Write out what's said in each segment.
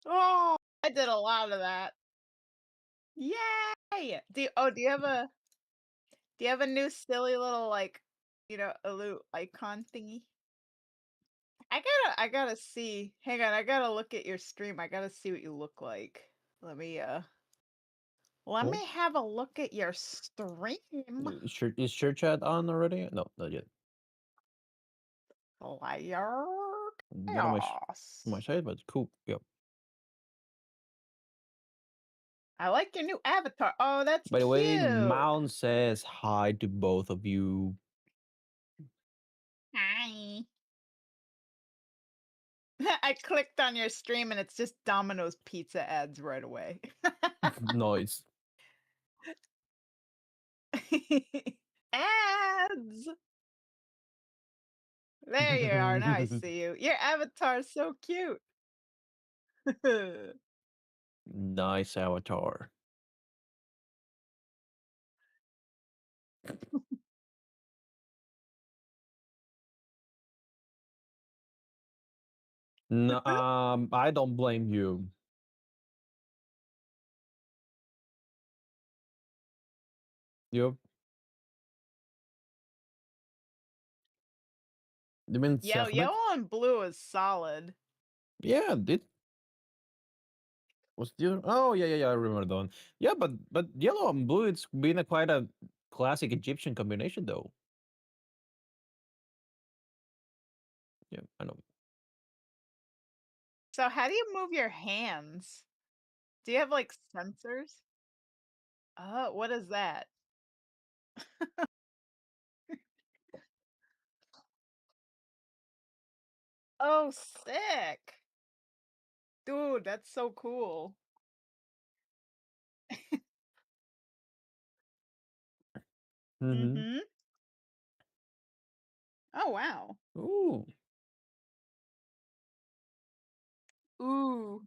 Oh, I did a lot of that. Yay! Do you have a new silly little, like, aloo icon thingy? I gotta see. Hang on, I gotta look at your stream. I gotta see what you look like. Let me let Oh, me have a look at your stream. is your chat on already? No, not yet. Player Not on my chaos. side, but cool. Yep. I like your new avatar. Oh, that's By the way, cute. Mount says hi to both of you. Hi. I clicked on your stream and it's just Domino's pizza ads right away. Noise. Ads. There you are. Now I see you. Your avatar's so cute. Nice avatar. No, I don't blame you. Yep. You mean Sermet? Yellow and blue is solid. Yeah, it was the oh yeah, I remember that one. Yeah, but yellow and blue, it's been a quite a classic Egyptian combination though. Yeah, I know. So how do you move your hands? Do you have like sensors? Oh, what is that? Oh, sick. Dude, that's so cool. Mm-hmm. Mm-hmm. Oh, wow. Ooh, Ooh.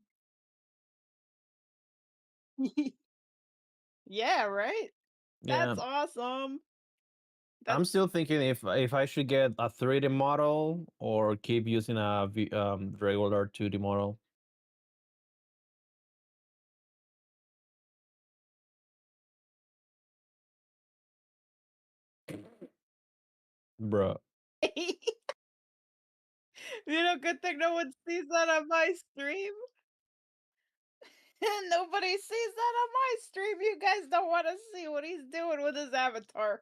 Yeah, right? yeah. That's awesome. I'm That's still thinking if I should get a 3D model or keep using a regular 2D model. Bruh. good thing no one sees that on my stream. Nobody sees that on my stream. You guys don't want to see what he's doing with his avatar.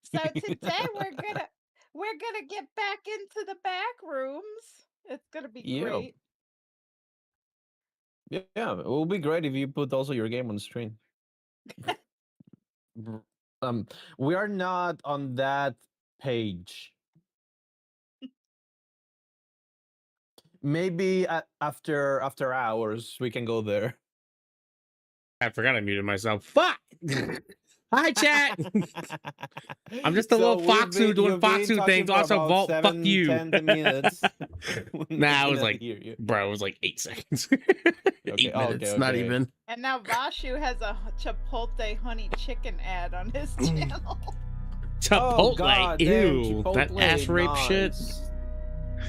So today we're gonna get back into the back rooms. It's gonna be Yeah, great. yeah. It will be great if you put also your game on screen. Br- Um, we are not on that page. Maybe after hours we can go there. I forgot I muted myself. Fuck! Hi, chat! I'm just a So little foxu doing you've been foxu talking things. for Also, about Vault, fuck seven, you. 10 minutes. Nah, I it was cannot like, hear you. bro, it was like 8 seconds. Okay. 8 Oh, minutes, not okay. even. And now Vashu has a Chipotle honey chicken ad on his channel. Oh Chipotle, god, ew. damn, Chipotle, That ass rape shit. nice.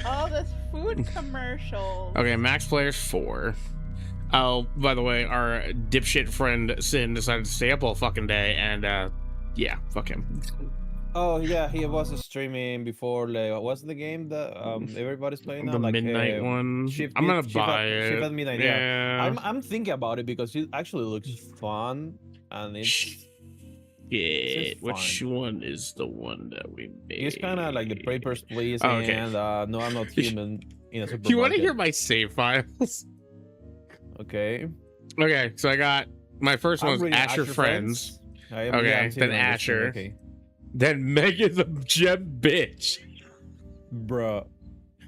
All this food commercials. Okay, max players 4. Oh, by the way, our dipshit friend Sin decided to stay up all fucking day, and yeah, fuck him. Oh yeah, he was streaming before. Like, what's the game that everybody's playing now? The Like midnight one. I'm gonna buy Shift it. at Midnight. Yeah, Yeah. I'm thinking about it because it actually looks fun and it seems Shit. Which fun. one is the one that we made? It's kind of like the Papers, Please, Oh, okay. and No, I'm Not Human in a You want to hear supermarket. my save files? Okay. Okay, so I got my first one was reading Asher Friends. Okay, Okay, then Asher. Okay. Then Megan's a gem bitch. Bruh.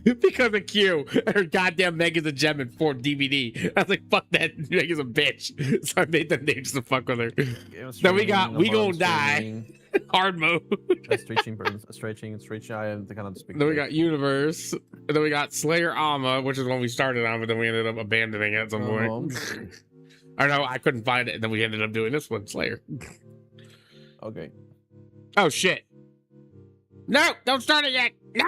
Because of Q. Her goddamn Megan's a gem in 4 DVD. I was like, fuck that. Megan's a bitch. So I made them names to fuck with her. Then we got We Gon' Die. Hard mode. Stretching. I cannot speak. Then we got Universe. And then we got Slayer Ama, which is one we started on, but then we ended up abandoning it at some point. I know I couldn't find it, and then we ended up doing this one, Slayer. Okay. Oh shit. No, don't start it yet. No.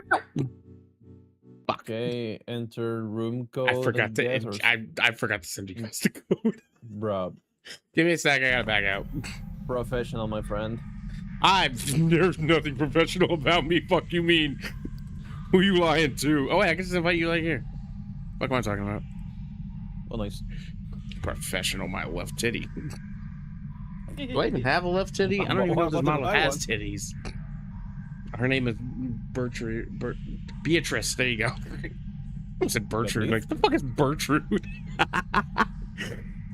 Fuck. Okay, enter room code. I forgot to I guess, I forgot to send you guys the code. Bruh. Give me a sec. I gotta back out. Professional, my friend. There's nothing professional about me. Fuck you mean? Who you lying to? Oh wait, I can just invite you like here. What am I talking about? Oh, nice. Professional, my left titty. Do I even have a left titty? I don't even know if this model has titties. Her name is Beatrice. There you go. I said Bertrude. Like, the fuck is Bertrude? I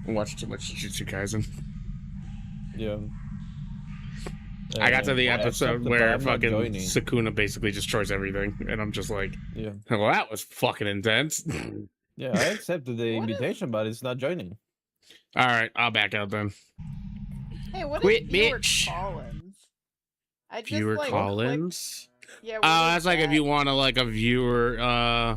watched too much Jujutsu Kaisen. Yeah. I got to the episode where fucking Sukuna basically destroys everything, and I'm just like, yeah. Well, that was fucking intense. Yeah, I accepted the invitation, but it's not joining. All right, I'll back out then. Hey, what Quit, is viewer bitch. call-ins? I just Viewer like call-ins? Yeah. That's like if you want to like a viewer.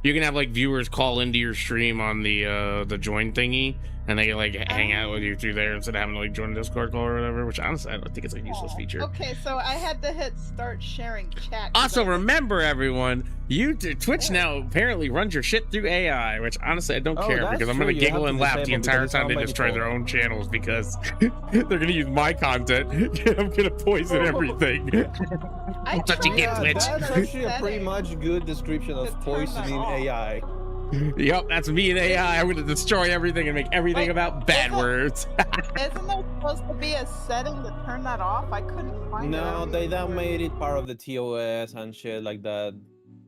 You can have like viewers call into your stream on the join thingy, and they can like hang out with you through there instead of having to like join a Discord call or whatever. Which honestly, I don't think it's a useless feature. Okay, so I had to hit start sharing chat. Also, remember everyone, Twitch now apparently runs your shit through AI, which honestly I don't care because I'm gonna giggle and laugh the entire time they destroy their own channels because they're gonna use my content. I'm gonna poison everything. That's what you get, Twitch. That's actually a pretty much good description of poisoning AI. Yep, that's me and AI. I'm gonna destroy everything and make everything about bad words. Isn't there supposed to be a setting to turn that off? I couldn't find it. No, they don't made it part of the TOS and shit like that.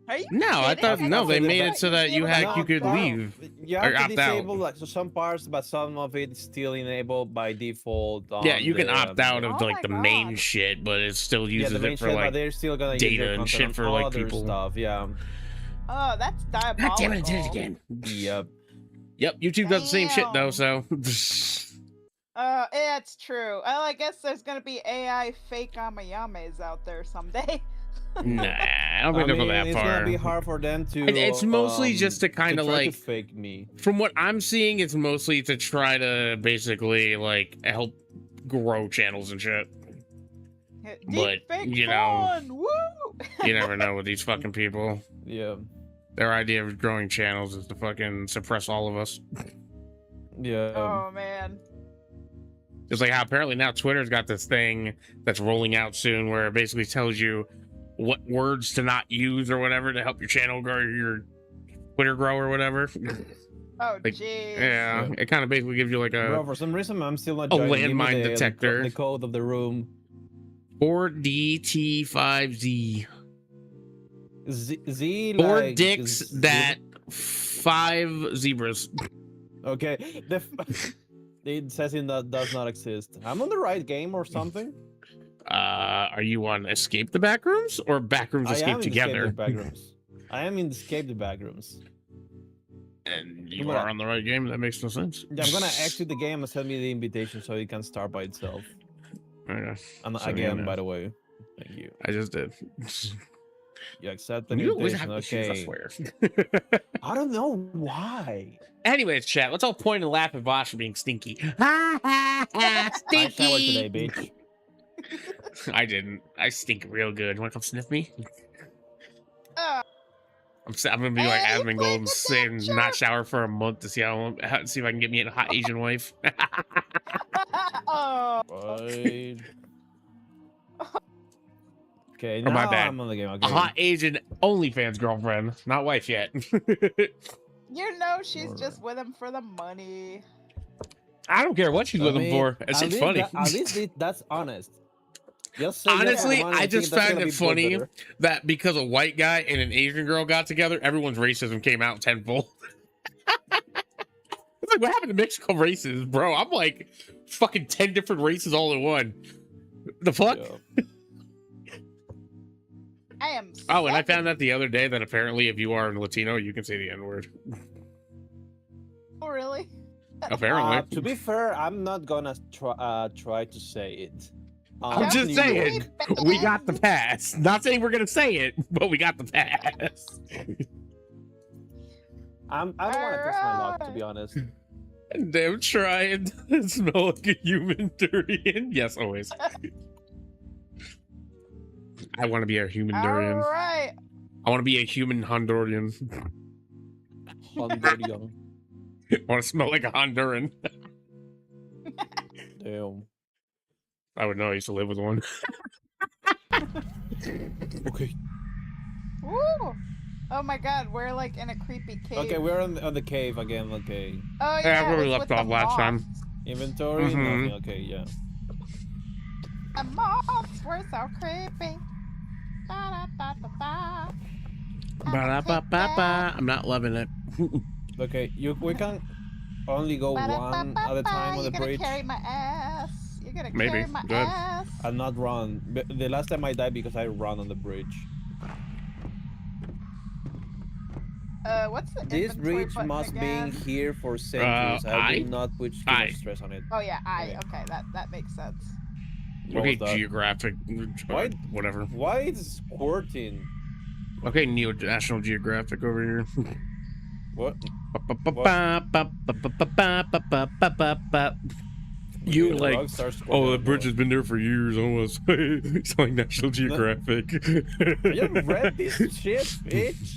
Are you No, I thought kidding? no, they made it so that you could leave. You have or to opt disable out. like so some parts, but some of it is still enabled by default. Yeah, you can opt out of Oh like my the main God. shit, but it still Yeah, uses the main it for shit, like but they're still gonna use data your and content shit for on like other people. stuff. Yeah. Oh, that's diabolical. God damn it, I did it again. Yep. Yep, YouTube does the same shit though, so. Yeah, it's true. Well, I guess there's gonna be AI fake Amayames out there someday. Nah, I don't think they'll go that it's far. gonna be hard for them to. It's mostly just to kind of try to like fake me. From what I'm seeing, it's mostly to try to basically like help grow channels and shit. But you know, you never know with these fucking people. Yeah. Their idea of growing channels is to fucking suppress all of us. Yeah. Oh man. It's like how apparently now Twitter's got this thing that's rolling out soon where it basically tells you what words to not use or whatever to help your channel grow, your Twitter grow or whatever. Oh Like, jeez. yeah, it kind of basically gives you like Bro, a for some reason I'm still not a joining. Give me landmine detector. The code of the room. 4DT5Z. Z Four like, dicks that 5 zebras. Okay. It says it does not exist. I'm on the right game or something. Are you on Escape the Backrooms or Backrooms Escape Together? Escape the Backrooms. I am in Escape the Backrooms. And you are on the right game. That makes no sense. Yeah, I'm gonna exit the game and send me the invitation so it can start by itself. Okay. And So, again, yeah. by the way, thank you. I just did. You accept the You always invitation. have issues, I Okay. swear. I don't know why. Anyways, chat, let's all point and laugh at Vosh for being stinky. Ha ha ha! I showered today, Stinky! bitch. I didn't. I stink real good. You wanna come sniff me? I'm gonna be like Hey, you Admin played Gold and with say that not jerk. shower for a month to see see if I can get me a hot Asian wife. Oh. Right. Okay, Oh, now my bad. I'm on the game. A Okay. hot Asian OnlyFans girlfriend, not wife yet. You know she's just with him for the money. I don't care what she's with him for. It's at just least funny. at least that's honest. Just say yes for Honestly, the money I and just think that's found gonna it be funny better. that because a white guy and an Asian girl got together, everyone's racism came out tenfold. It's like, what happened to Mexico races, bro? I'm like fucking 10 different races all in one. The fuck? Yeah. I am. Oh, and I seven. found out the other day that apparently if you are Latino, you can say the N-word. Oh, really? Apparently. To be fair, I'm not gonna try to say it. I'm just New saying, York. we got the pass. Not saying we're gonna say it, but we got the pass. I don't want to test my luck, to be honest. Damn, trying to smell like a human durian. Yes, always. I want to be a human durian. All right. I want to be a human Honduran. Honduran. I want to smell like a Honduran. Damn. I would know. I used to live with one. Okay. Woo! Oh my god, we're like in a creepy cave. Okay, we're on the cave again. Okay. Oh Yeah, yeah, where it we was left with off the last time. moths. Inventory, Mhm. nothing. Okay, yeah. The moths were so creepy. Da, da, da, da, da. Ba-da-ba-ba-ba. I'm not loving it. Okay, we can only go one at a time on the You're gonna bridge carry my ass. You're gonna Maybe. carry my Go ahead. ass. and not run. The last time I died because I ran on the bridge. What's the This inventory bridge button must again? be here for centuries. I I? will not put too I. much stress on it. Oh yeah, Okay. okay, that makes sense. What Okay, was that? geographic. Why- Whatever. Why is squirting? Okay, National Geographic over here. What? You Okay, the like, rug starts squirting oh, the on bridge has been there for years almost. It's like National Geographic. You read this shit, bitch?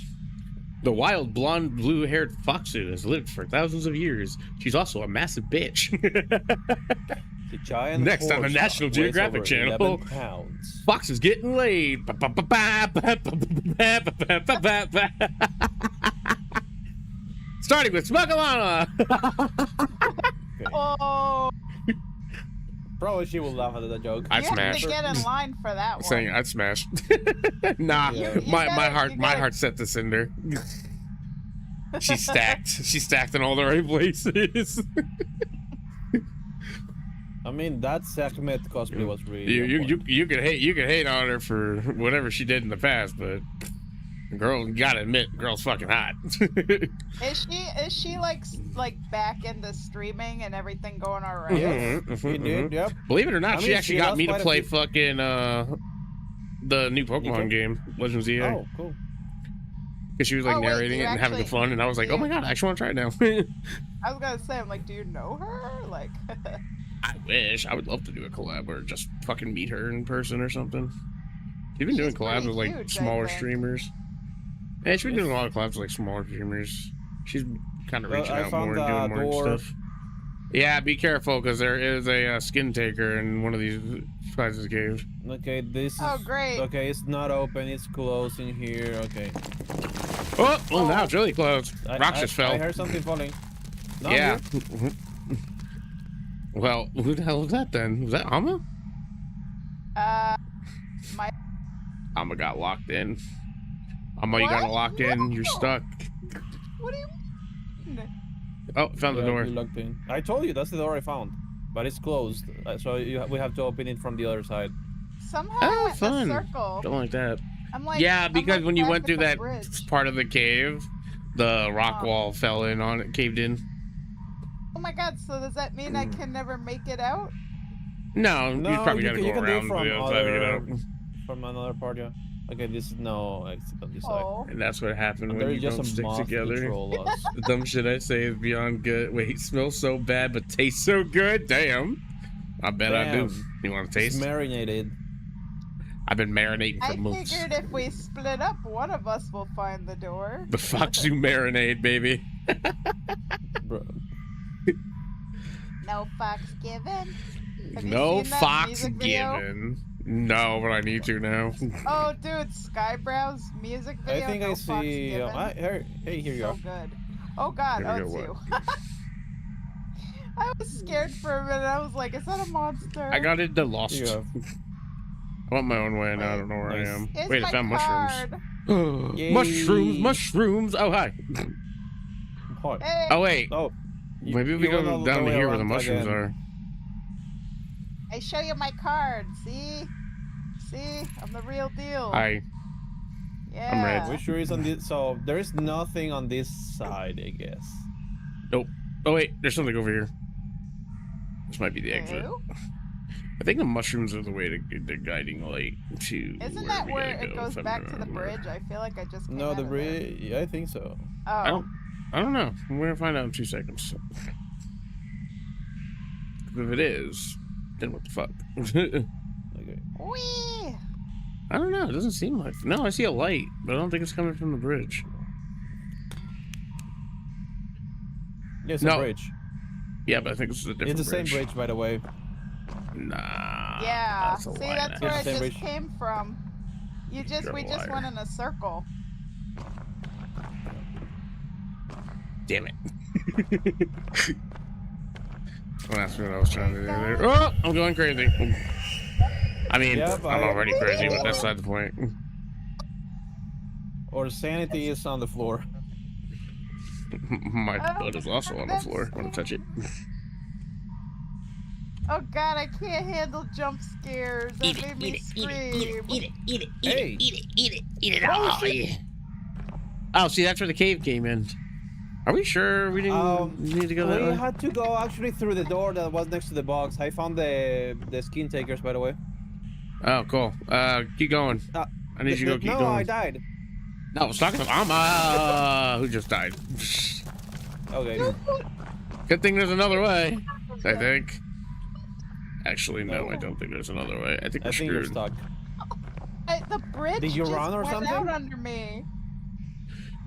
The wild blonde blue-haired foxes has lived for thousands of years. She's also a massive bitch. The giant Next on the horse National weighs Geographic over Channel. 11 pounds. Fox is getting laid. Starting with Smugalana. Okay. Oh, Probably she will laugh at that joke. I'd you have smash. to get in line for that one. Saying I'd smash. Nah, You my gotta- heart set the cinder. She's stacked. She's stacked in all the right places. I mean, that segment cosplay was really. you could hate on her for whatever she did in the past, but girl, you gotta admit, girl's fucking hot. Is she like back into streaming and everything going all right? Yes, he did. Yep. Believe it or not, I she mean, actually she got lost me to quite a play few- fucking the new Pokemon game, Legends of EA. Oh, cool. Because she was like Oh, wait, narrating you it and having actually- fun, and I was like, oh my god, I actually want to try it now. I was gonna say, I'm like, do you know her? Like, I wish. I would love to do a collab or just fucking meet her in person or something. She's been doing She's collabs pretty with like huge, I smaller think. streamers. Yeah, she's been doing a lot of collabs with like smaller streamers. She's kind of Well, reaching I out found more and doing the more door. stuff. Yeah, be careful because there is a skin taker in one of these places caves. Okay, this is. oh great. Okay, it's not open. It's closed in here. Okay. Oh, now it's really close. Rock just fell. I heard something falling. No, Yeah. here. Well, who the hell was that then? Was that Amma? My Amma got locked in. Amma, you got What? locked in. You're No. stuck. what do you mean? Oh, found the Yeah, door. you're locked in. I told you that's the door I found, but it's closed. So we have to open it from the other side. Somehow Oh, I went fun. in a circle. Don't like that. I'm like, Yeah, I'm, because like, when you back went at through the that bridge. part of the cave, the rock Oh. wall fell in on it, caved in. Oh my god, so does that mean I can never make it out? No, No, you probably you gotta can- you go can do it around from the other side to get out. From another part, yeah. Okay, this is no exit on this side. Oh. And that's what happened And when there's you just don't a stick moth to together. troll us. The dumb shit I say is beyond good. Wait, smells so bad but tastes so good. Damn. I bet I do. Damn. You want to It's taste? marinated. I've been marinating for I months. figured if we split up, one of us will find the door. The fox you marinade, baby. Bro. No fox given. Have you No seen that fox music video? given. No, but I need to now. Oh, dude, Skybrow's music I video. think no I Fox see. given. Hey, here you So are. good. Oh god, Here we oh it's go, you. I was scared for a minute. I was like, is that a monster? I got into Lost. Here you go. I went my own way and I don't know where Nice. I am. Here's Wait, my I found card. mushrooms. Yay. Mushrooms. Oh, hi. Hi. Hey, Oh, wait. Oh. Maybe we went go all down way to here where the around mushrooms again. are. I show you my card. See? See? I'm the real deal. Hi. Yeah. red. Which sure is on this? So there is nothing on this side, I guess. Nope. Oh, wait. There's something over here. This might be the exit. Ew. I think the mushrooms are the way to get the guiding light to. Isn't that we where gotta it go, goes if I back to the remember. bridge? I feel like I just came No, out the of there. bridge. Yeah, I think so. Oh. I don't know. We're gonna find out in 2 seconds. If it is, then what the fuck? Okay. Whee! I don't know. It doesn't seem like. No, I see a light, but I don't think it's coming from the bridge. Yeah, it's No. a bridge. Yeah, but I think this is a different It's the same bridge. bridge, by the way. Nah. Yeah. That's a See, lie. that's where I Same just bridge. came from. We just liar. went in a circle. Damn it. Well, that's what I was trying to do there. Oh, I'm going crazy. I mean, Yeah, I'm already crazy, but that's or- not the point. Or sanity is on the floor. My butt is also on the floor. Want to touch it? Oh god, I can't handle jump scares. That made me scream. Hey. Eat it. Oh, yeah. Oh, see, that's where the cave came in. Are we sure we didn't need to go that We way? had to go actually through the door that was next to the box. I found the skin takers, by the way. Oh, cool. Keep going. I need you to go keep no, going. I died. No, I was talking about Amma, who just died. Okay. Good thing there's another way, I think. Actually, no, I don't think there's another way. I think we're I think you're screwed. stuck. The bridge Did you just run or went something? out under me.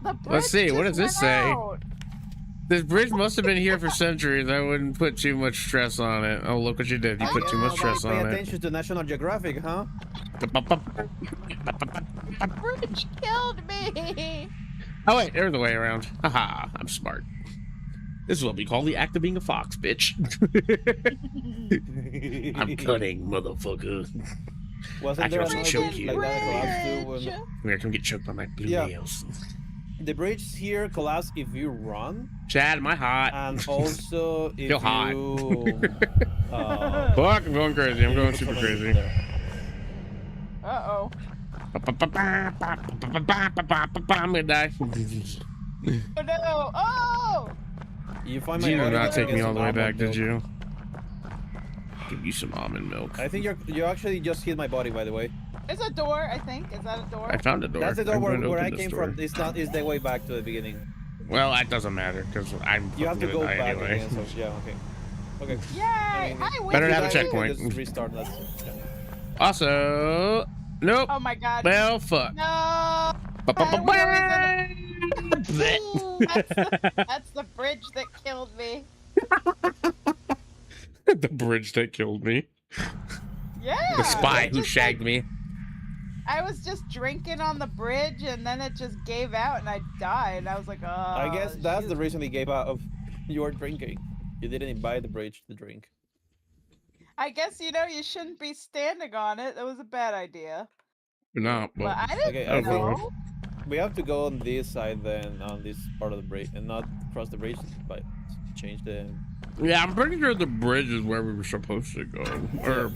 The bridge Let's see, what just does this went say? out. This bridge must have been here for centuries. I wouldn't put too much stress on it. Oh, look what you did. You put too much stress Pay on it. attention to National Geographic, huh? The bridge killed me. Oh, wait, there's the way around. Haha, I'm smart. This is what we call the act of being a fox, bitch. I'm cutting, motherfucker. Wasn't I there can also another choke bridge you. like that collapsed too? Bridge. Come here, come get choked by my blue Yeah. nails. The bridge here collapsed if you run, Chad, am I hot? and also if Feel hot. you. Fuck, I'm going crazy. I'm going super crazy. Uh-oh. I'm gonna die. Oh no! Oh! You find my You did body, not I take get me all some the way back, almond did milk. you? Give you some almond milk. I think you actually just hit my body, by the way. There's a door, I think. Is that a door? I found a door. That's the door I'm going to where open I this came door. from. It's not. It's the way back to the beginning. Well, that doesn't matter because I'm. You have to fucking go gonna die back anyway. again. So yeah, okay. Okay. Yay! I mean, Hi, Better Wiki. to have a I checkpoint. Just restart. That's. Yeah. Also, nope. Oh my god. Well, fuck. No! That's the bridge that killed me. The bridge that killed me. Yeah. The spy who Just shagged me. I was just drinking on the bridge and then it just gave out and I died. I was like, oh. I guess that's shoot. the reason he gave out of you were drinking. You didn't buy the bridge to drink. I guess, you know, you shouldn't be standing on it. That was a bad idea. No, But but I didn't Okay, I know. think- We have to go on this side then, on this part of the bridge, and not cross the bridge, but change the. yeah, I'm pretty sure the bridge is where we were supposed to go, or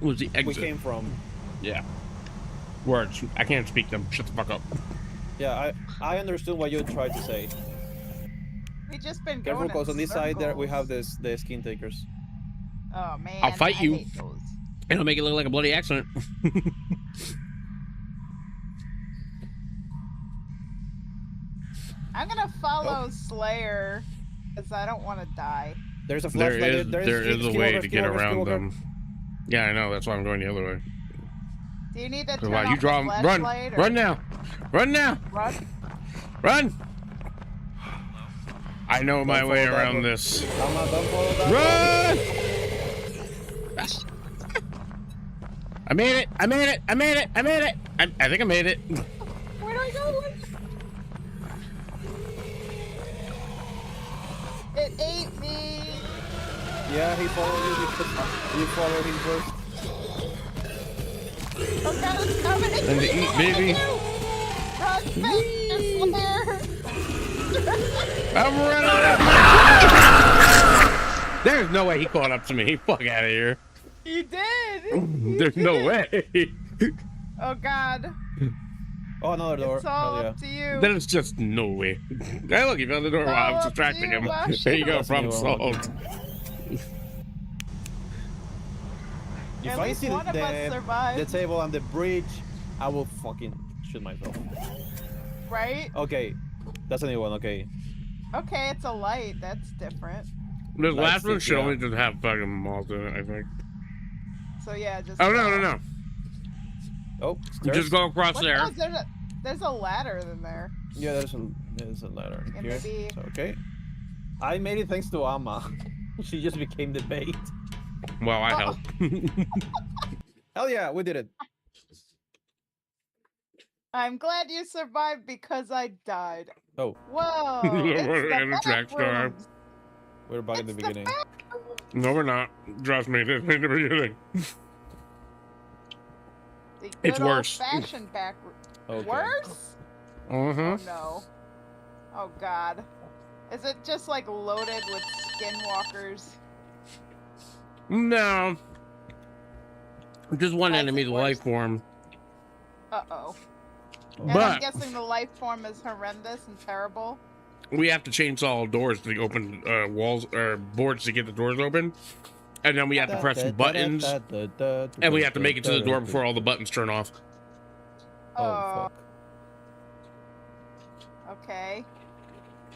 was the We exit? came from. Yeah. Words. I can't speak them. Shut the fuck up. Yeah, I understood what you tried to say. We just been Careful, going because in on this side there we have circles. the skin takers. Oh man. I'll fight I you. hate those. It'll make it look like a bloody accident. I'm gonna follow Slayer because I don't want to die. There's a there flashlight. is a way to get around them. Yeah, I know. That's why I'm going the other way. Do you need to So turn while you off draw, the run, flashlight or run now, run now, run? run! I know my Don't way follow that around one. this. I'm not done follow that. Run! I made it! I made it! I made it! I made it! I think I made it. Where do I go? It ate me. Yeah, he followed you because you followed him first. Oh god, it's coming. It's And to eat, baby. Run, faster, Slayer. I'm running up. There's no way he caught up to me. Fuck out of here. You did. You There's no did. way. Oh god. Oh, another door. It's all Hell yeah. up to you. There's just no way. Hey, look, he found the door while I was All up to distracting you, him. Mash. There you go, That's problem new, solved. If At I least see one of us survived. the table and the bridge, I will fucking shoot myself. Right? Okay, that's a new one. Okay. Okay, it's a light. That's different. This Let's last one see, should yeah. only just have fucking malt in it, I think. So yeah, just. Oh, no. Oh, Just go across What there. else? There's a ladder in there. Yeah, there's a ladder And here. maybe- So, okay. I made it thanks to Amma. She just became the bait. Well, I help. Hell yeah, we did it. I'm glad you survived because I died. Oh, Whoa! And It's a track the star. Backrooms. we're back at the It's beginning. No, we're not. Trust me, this ain't the beginning. The It's good worse. old-fashioned back. Okay. Worse? Uh-huh. Oh no. Oh god. Is it just like loaded with skinwalkers? No. Just one That's enemy, the worse. life form. Uh-oh. And I'm But guessing the life form is horrendous and terrible. we have to chainsaw all doors to open walls or boards to get the doors open. And then we have to press some buttons. And we have to make it to the door before all the buttons turn off. Oh, fuck. Okay.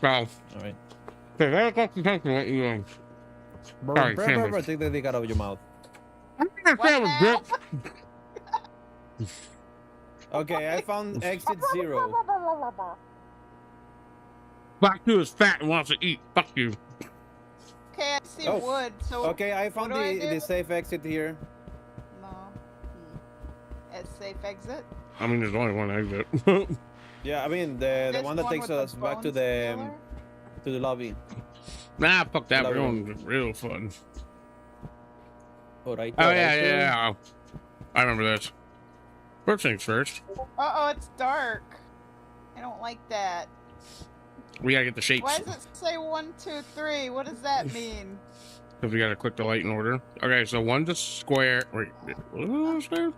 Well, Alright. Sorry, sandwich. Take the dick out of your mouth. What now? Okay, I found exit 0. Black 2 is fat and wants to eat. Fuck you. Okay, I see Oh, wood. So Okay, I found what do I the do? safe exit here. No. A safe exit. I mean, there's only one exit. Yeah, I mean the This one that takes with the us back to bone the stealer? lobby. Nah, fuck that. We're Lovely. going real fun. Alright. Oh, yeah. I remember this. First things first. Uh-oh, it's dark. I don't like that. We gotta get the shapes. Why does it say 1, 2, 3? What does that mean? Because we gotta click the light in order. Okay, so 1's a square. Wait, what is a square?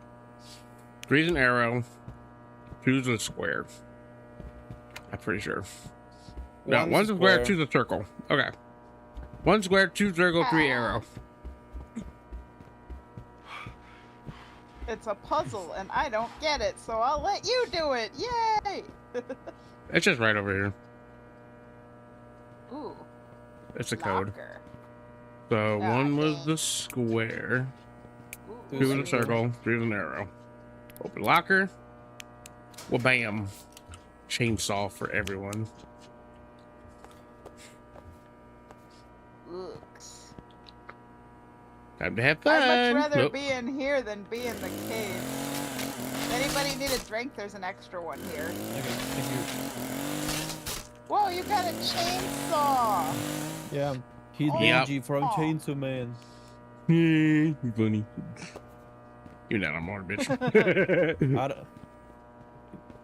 3's an arrow. 2's a square. I'm pretty sure. No, 1's a square, 2's a circle. Okay. 1 square, 2 circle, 3 arrow. It's a puzzle, and I don't get it, so I'll let you do it. Yay! It's just right over here. Ooh. It's a code. Locker. So Ah, 1 was dang. the square. Ooh, 2 was a circle, 3 was an arrow. Open locker. Well, bam. Chainsaw for everyone. Looks. Time to have I'd fun. much rather Nope. be in here than be in the cave. If anybody need a drink, there's an extra one here. Okay, thank Whoa, you got a chainsaw! you. Yeah, he's Yep. Luigi from Aw. Chainsaw Man. Funny. You're not a more bitch.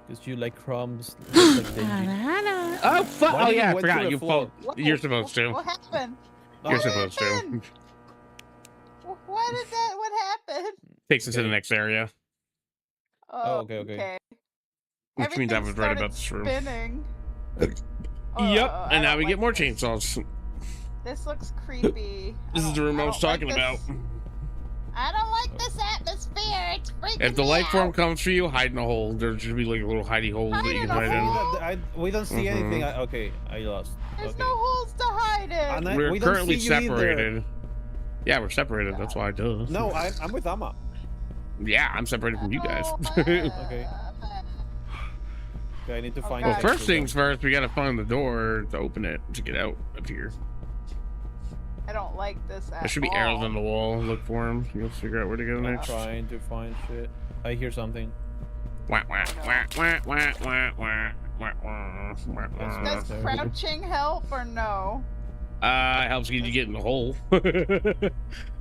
Because you like crumbs. Like Denji. Oh fuck! Why Oh did you yeah, I went forgot. through the You floor? fall. You're supposed to. What happened? You're What supposed to. happened? Why did that? What happened? Takes us to the next area. Oh, okay. Which means I Everything was right about started this room. spinning. Yep. I And now don't we get like more this. chainsaws. This looks creepy. This is the room I was don't like talking about. this. I don't like this atmosphere. It's freaking If the me life form out. comes for you, hide in a hole. There should be like a little hidey hole that you can Hide in a hole? hide We don't see Mhm. anything. Okay, I lost. There's Okay. no holes to hide in. And in. We're we don't currently see you either. separated. Yeah, we're separated. That's why I do. No, I'm with Amma. Yeah, I'm separated from you guys. Okay. Okay, I need to find. Well, Okay. first things first, we gotta find the door to open it to get out of here. I don't like this at There should be all. arrows on the wall. Look for them. You'll figure out where to go I'm next. trying to find shit. I hear something. Wah, wah, wah, wah, wah, wah, wah, wah, wah, wah, wah. Does crouching help or no? It helps get you get in the hole.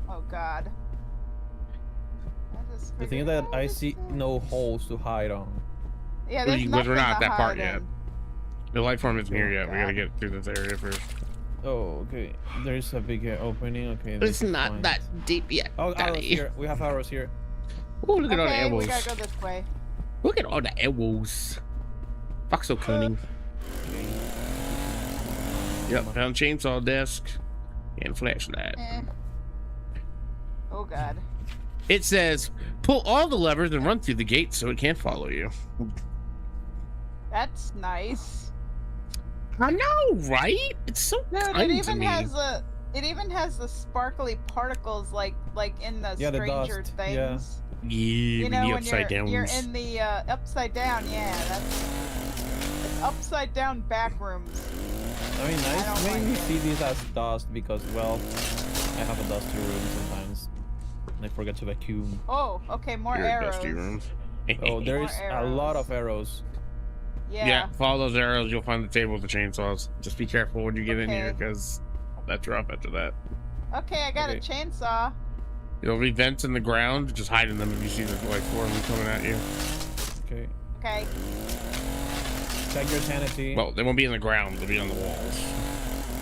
Oh God. The thing is that I see no holes to hide on. Yeah, there's Because we're nothing not at to that part hide yet. in. The light form isn't here yet. We God. gotta get through this area first. Oh, okay. There's a big opening. Okay. It's that's not fine. that deep yet. Oh, arrows Daddy. here. We have arrows here. Oh, look at all the Okay, we elbows. gotta go this way. Look at all the elbows. Fuck so cunning. Yep, found chainsaw desk and flashlight. Eh. Oh God. It says, pull all the levers and run through the gate so it can't follow you. That's nice. I know, right? It's so Dude, it kind to even me. has a. It even has the sparkly particles like in the Yeah, the Stranger dust, Things. yeah. Yeah, You know the when upside down you're ones. in the upside down. Yeah, it's upside down backrooms. I mean, I I don't mainly like it. see this as dust because, well, I have a dusty room sometimes. And I forget to vacuum. Oh, okay, more You're a arrows. dusty room. Oh, there More is a lot arrows. of arrows. Yeah. Follow those arrows. You'll find the table with the chainsaws. Just be careful when you get in here, Okay. because that's rough after that. Okay, I got Okay. a chainsaw. There'll be vents in the ground. Just hide in them if you see the life form coming at you. Okay. Okay. Check your sanity. Well, they won't be in the ground. They'll be on the walls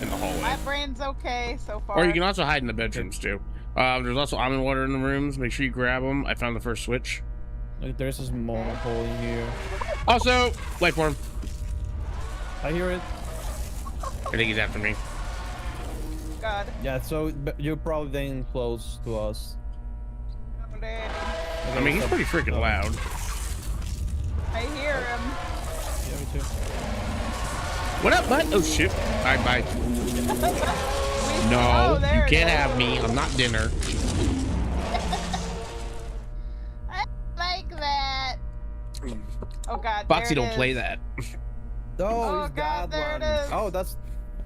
in the hallway. My brain's okay so far. Or you can also hide in the bedrooms too. There's also almond water in the rooms. Make sure you grab them. I found the first switch. Look, there's a small hole in here. Also, life form. I hear it. I think he's after me. God. Yeah, so you're probably then close to us. Oh, Daddy. I mean, he's pretty freaking loud. I hear him. Yeah, me too. What up, bud? Oh shit. Alright, bye. No, Oh, there you it can't is. have me. I'm not dinner. I like that. Oh God. Boxy there it don't play is. that. Oh, it's God, that there it one. is. Oh, that's.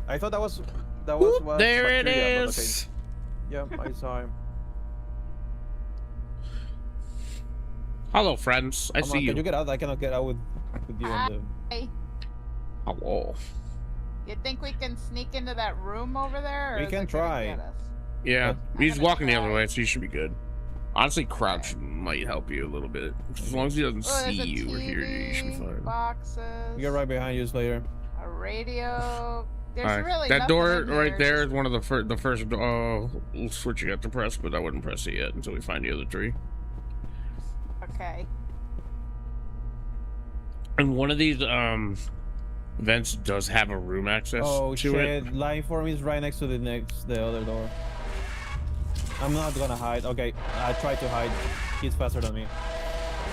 I thought that was Whoop, what. there it bacteria, but is. okay. Yeah, I saw him. Hello, friends. I Come see on, you. Can you get out? I cannot get out with you on the. Hey, Hello. you think we can sneak into that room over there? Or We is can it gonna try. get us? Yeah, I'm he's gonna walking the other try. way, so you should be good. Honestly, crouch might help you a little bit. As long as he doesn't Oh, see there's a you or hear you, you should be TV, fine. boxes. You're right behind you, Slayer. A radio. There's Alright, really that nothing door in right here, there just- is one of the first switch you got to press, but I wouldn't press it yet until we find the other three. Okay. And one of these vents does have a room access Oh to it. shit! Line form is right next to the other door. I'm not gonna hide. Okay, I tried to hide. He's faster than me.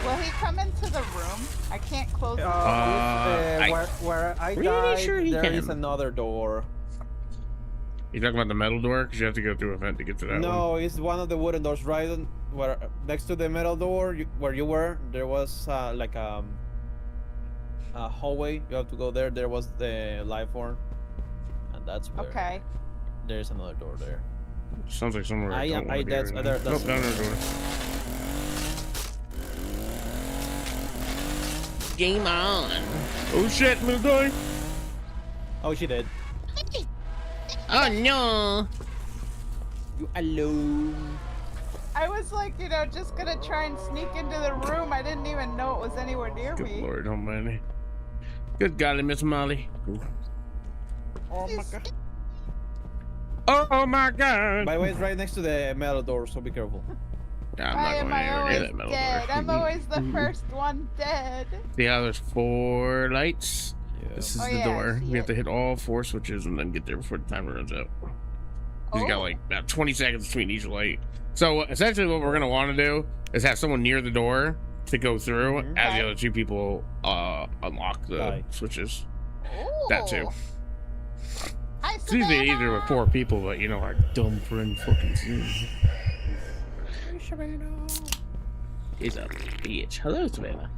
Will he come into the room? I can't close the door. Where I Pretty died, sure he there is can. another door. You talking about the metal door? Because you have to go through a vent to get to that one. No, it's one of the wooden doors. Right where next to the metal door where you were, there was like a hallway. You have to go there. There was the life form, and that's where. Okay. There's another door there. Sounds like somewhere I don't wanna be that's right there. now. That's Nope, down the door. Game on. Oh shit, move going. Oh, she did. Oh no. You alone. I was like, just gonna try and sneak into the room. I didn't even know it was anywhere near Good me. Lord almighty. Good golly, Miss Molly. Oh my god. Oh my god. By the way, it's right next to the metal door, so be careful. Yeah, Why am I anywhere near always that metal dead? door. I'm always the first one dead. See how there's 4 lights? Yeah. This is Oh, the yeah, I door. see We have it. to hit all 4 switches and then get there before the timer runs out. He's got Oh. like about 20 seconds between each light. So essentially what we're gonna want to do is have someone near the door to go through Mhm. as the Okay. other 2 people unlock the Die. switches. Ooh. That too. Hi, It's usually Savannah. easier with 4 people, but our dumb friend fucking is a bitch. Hello, Savannah.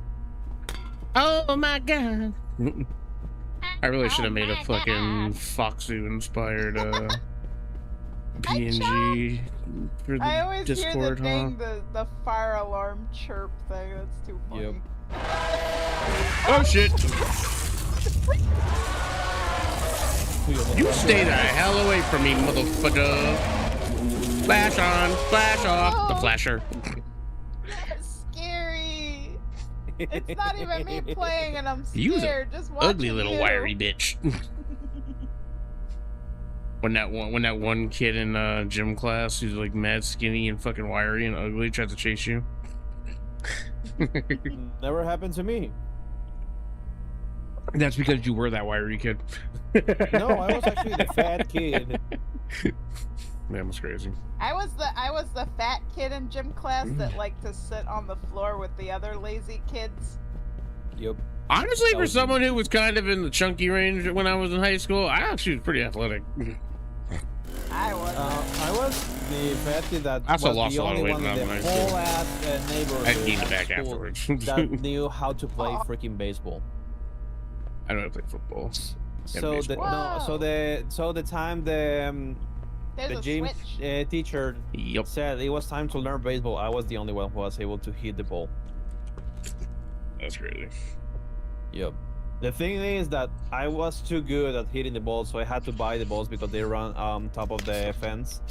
Oh my god. I really should have made a fucking Foxu inspired PNG for the I always Discord, hear huh? the fire alarm chirp thing. That's too funny. Yep. Oh shit! You stay the hell away from me, motherfucker! Flash on, flash off, the Oh. flasher. That's scary. It's not even me playing, and I'm You was a scared. Just watching Ugly little you. wiry bitch. When that one kid in gym class who's like mad skinny and fucking wiry and ugly tried to chase you. Never happened to me. That's because you were that wiry kid. No, I was actually the fat kid. Man, was crazy. I was the fat kid in gym class Mm. that liked to sit on the floor with the other lazy kids. Yep. Honestly, That for was someone who was kind of in the chunky range when I was in high school, I actually was pretty athletic. I was. I was the fat kid that I also was lost the a lot of only weight one when in I the was in high school. whole ass neighborhood I gained it at back school afterwards. that knew how to play Oh. freaking baseball. I don't play football. So the baseball. no, so the time There's The a gym switch. teacher Yep. said it was time to learn baseball. I was the only one who was able to hit the ball. That's crazy. Yep. The thing is that I was too good at hitting the balls, so I had to buy the balls because they run on top of the fence.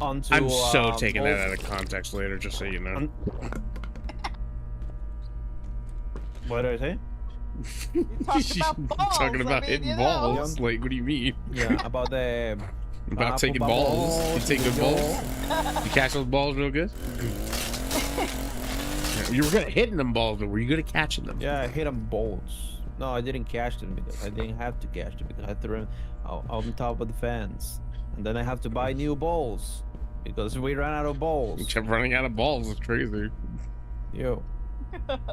Onto, I'm so taking that balls. out of context later, just so you know. What did I say? You talked about balls. Talking about hitting balls. Like, what do you mean? Yeah, about the About taking balls. You take good balls. You catch those balls real good. You were good at hitting them balls, but were you good at catching them? Yeah, I hit them balls. No, I didn't catch them because I didn't have to catch them because I threw them on top of the fence, and then I have to buy new balls because we ran out of You balls. kept running out of balls. It's crazy. Yo.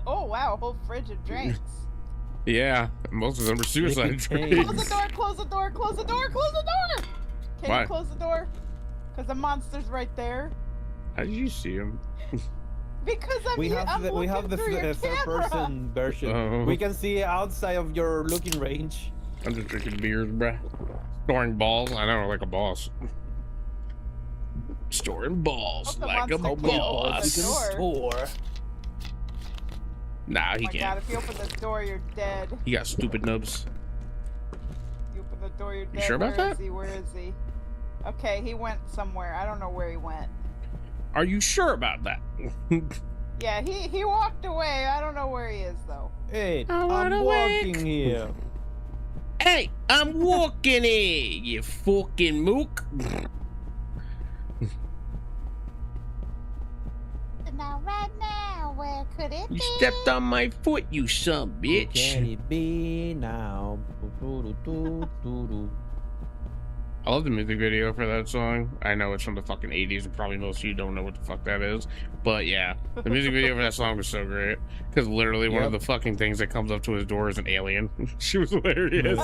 Oh wow, a whole fridge of drinks. Yeah, most of them are suicide Liquid drinks. Close the door, close the door, close the door, close the door! Can Why? you close the door? Because the monster's right there. How did you see him? Because I'm We have the through your third camera. person version. Oh. We can see outside of your looking range. I'm just drinking beers, bruh. Storing balls. I know, like a boss. Storing balls Hope the like a monster can't open boss. the door. store. Nah, Oh he my god, can't. if you open the door, you're dead. He got stupid nubs. You open the door, you're dead. sure about Where that? is he? Where is he? Okay, he went somewhere. I don't know where he went. Are you sure about that? Yeah, he walked away. I don't know where he is though. Hey, I I'm wanna walking wake. here. Hey, I'm walking here, you fucking mook. Now, right now, where could it You be? stepped on my foot, you son of a Who can bitch. it be now? I love the music video for that song. I know it's from the fucking 80s, and probably most of you don't know what the fuck that is. But yeah, the music video for that song was so great. Because literally one of the fucking things that comes up to his door is an alien. She was hilarious.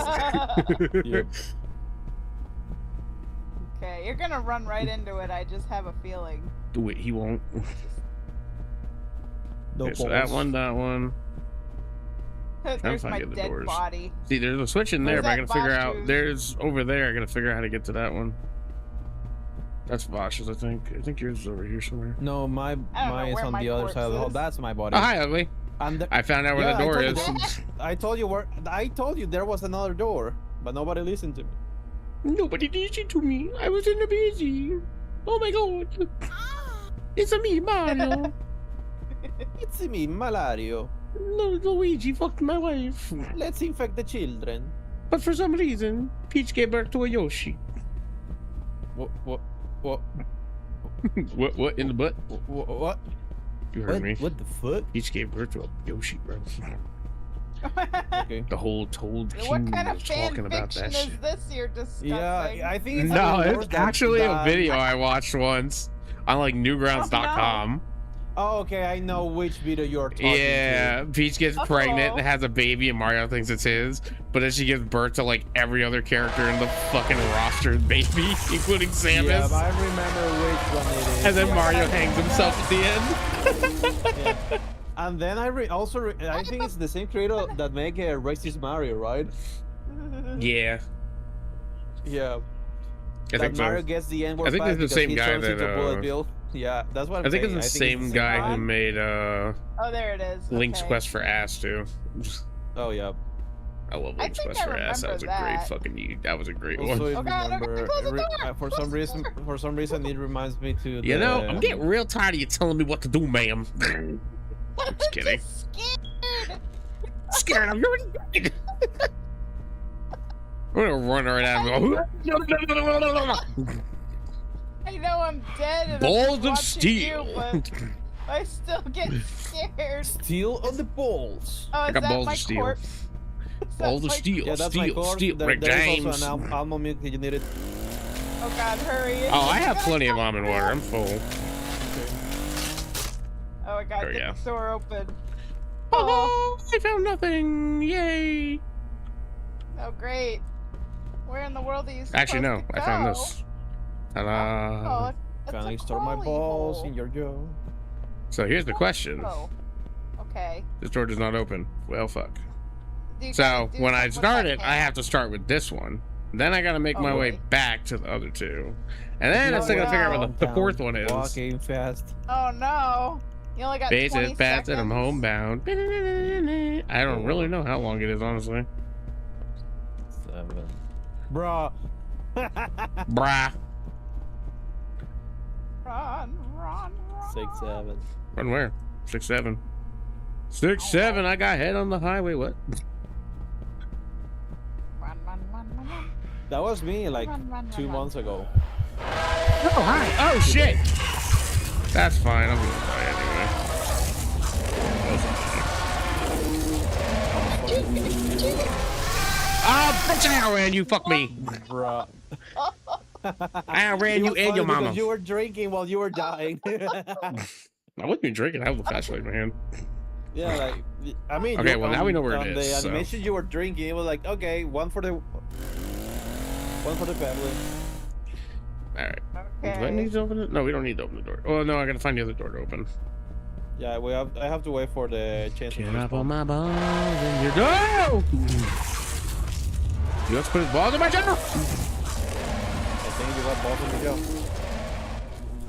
Yep. Okay, you're gonna run right into it. I just have a feeling. Do it, he won't. No Okay, so that balls. that one. There's find my the other dead doors. body. See, there's a switch in there, Where's but I that gotta figure Bosch out. juice? There's over there. I gotta figure out how to get to that one. That's Bosch's, I think. I think yours is over here somewhere. No, I don't know mine is where on my the other side of the hall. corpse is. That's my body. Oh, hi, ugly. And the, I found out where Yeah, the door I is. told I told you where. I told you there was another door, but nobody listened to me. Nobody listened to me. I was in the busy. Oh my god. It's a me, Mario. It's me, Malario. No, Luigi fucked my wife. Let's infect the children. But for some reason, Peach gave birth to a Yoshi. What? What What in the butt? What? You heard me. What the fuck? Peach gave birth to a Yoshi, bro. Okay. The whole Toad What Kingdom kind of was fan talking about fiction that is shit. this you're discussing? Yeah, I think it's No, even it's worse than actually a that. video I watched once on like newgrounds.com. Oh, okay, I know which video you're talking Yeah, Peach gets pregnant Uh-oh. and has a baby, and Mario thinks it's his. But then she gives birth to like every other character in the fucking roster baby, including to. Samus. Yeah, but I remember which one it is. And then Yeah. Mario hangs himself at the end. Yeah. And then I think it's the same creator that make Racist Mario, right? Yeah, Yeah. I think Mario so. gets the N I word think back it's the because same he guy turns that, into Bullet Bill. Yeah, that's what I'm I think it's saying. the same guy who one. made Oh, there it is. Link's Okay. Quest for Ass too. Oh yeah. I love I Link's think Quest I for Ass. That was a remember great that. fucking. That was a great one. Also, if Oh God, okay, remember, close the door! for Close some the reason, it reminds me to. You know, the- I'm getting real tired of you telling me what to do, ma'am. I'm just kidding. scared. Scared, I'm already dead. I'm gonna run right at him. I know I'm dead and Balls I'm of watching steel. you, but I still get scared. Steel on the balls. Oh, is got that balls my of steel. corpse? Is that Balls of my- steel, Yeah, that's my steel, course. steel. Rick There is James. also an almond milk if you need it. Oh God, hurry! Oh, I have It's plenty of gonna almond come water. out. I'm full. Oh, I gotta Oh, get yeah. the door open. Oh, I found nothing. Yay. Oh, great. Where in the world are you supposed Actually, no. to I found go? this. Oh, Ta-da. it's Can a I store my crawly balls hole. in your jaw? So here's the question. Oh, okay. This door does not open. Well, fuck. Do you So gotta do when I something with start that it, I hand? have to start with this one, Then I gotta make Oh, my way boy. back to the other two. And then I Oh, still gotta figure out where no. the fourth one is. Walking fast. Oh no! You only got Pace 20 is fast and I'm seconds. homebound. I don't really know how long it is, honestly. 7. Bruh. Brah. Run, run, run. 6, 7. Run where? 6, 7. 6, 7. I got head on the highway. What? Run, run, run, run, run. That was me like Run, run, 2 run, months ago. Oh, hi. Oh, shit. That's fine. I'm gonna die anyway. Oh, bitch, I outran you. Fuck me. Bruh. I outran you was and funny your mama. because you were drinking while you were dying. I wasn't even drinking. I have the flashlight in my hand. Yeah, like I mean. Okay, you- well, now we know where it on is, the so. animation you were drinking, it was like, okay, one for the family. All right. Do I Okay. need to open it? No, we don't need to open the door. Oh no, I gotta find the other door to open. Yeah, I have to wait for the chance. Get up on my balls and you go. You have to put his balls in my general. I think you got balls in the go.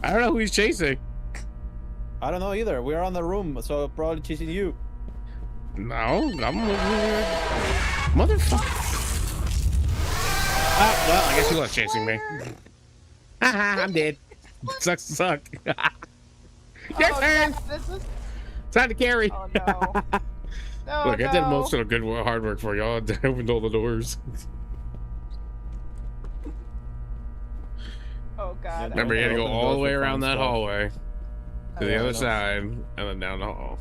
I don't know who he's chasing. I don't know either. We're on the room, so probably chasing you. No, I'm motherfucker. Ah, well, I guess he was chasing me. Haha, I'm dead. Sucks to suck. Your Oh, turn. God, this is... Time to carry. Oh no. No, Look, no. I did most of the good hard work for y'all. I opened all the doors. Oh god. Remember, you had to go Open the all the doors way for around fun that stuff. hallway to the Yeah, I other know. side, and then down the hall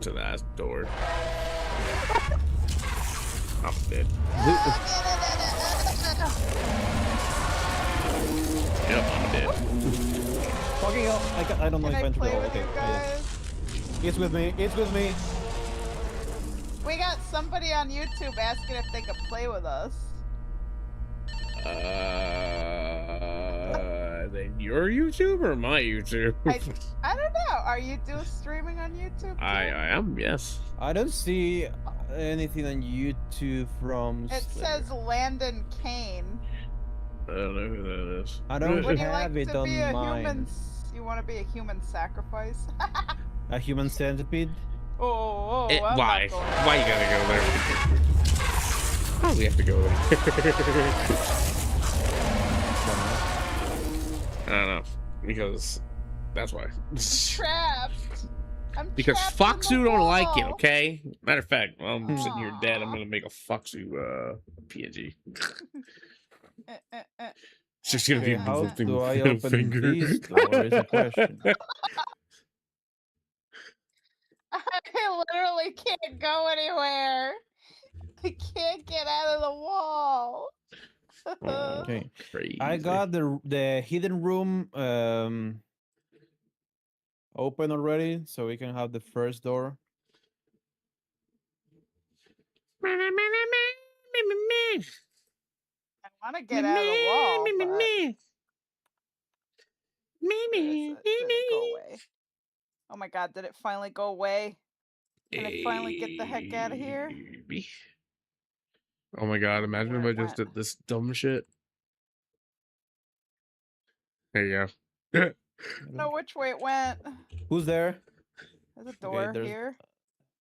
to that door. I'm dead. Yep, I'm dead. Fucking hell! I don't know Can if I I to play go. with Okay, you guys? it's with me. It's with me. We got somebody on YouTube asking if they could play with us. Then your YouTube or my YouTube? I don't know. Are you streaming on YouTube? Too? I am, yes. I don't see anything on YouTube from. It Slayer. says Landon Kane. I don't know who that is. I don't Would you like have it to be a on mine. human? You want to be a human sacrifice? A human centipede. Oh, It- I'm not why? going Why you gotta go there? Why do we have to go there? I don't know. Because that's why. trapped. I'm Because trapped in the Foxu don't like it, wall. okay? Matter of fact, while I'm sitting here dead, I'm Aw. gonna make a PNG. Uh. It's just gonna be Okay, how moving do I middle open finger. this door is the question. I literally can't go anywhere. I can't get out of the wall. Oh, Okay. crazy. I got the hidden room open already, so we can have the first door. I want to get out of the wall, but did it go away? Oh my god, did it finally go away? Can I finally get the heck out of here? Oh my god, imagine if Where I it just went. did this dumb shit. There you go. No, which way it went. Who's there? There's a door there's- here.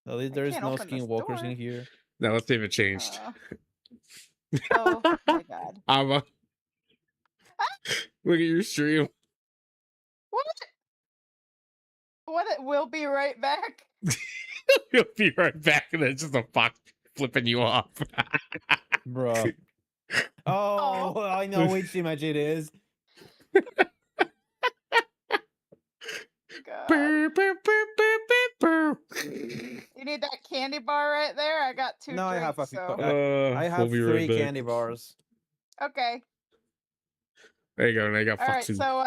At least I there's can't no open this skinwalkers door. in here. Now let's see if it changed. Oh my god. Look at your stream. What? What? We'll be right back. You'll be right back, and then just a fox flipping you off. Bro. Oh, I know which image it is. God. Burr, burr, burr, burr, burr, burr. You need that candy bar right there? I got 2 No, I have drinks, a so... I have we'll be 3 right back. candy bars. Okay. There you go. Now you got Alright, Foxy. so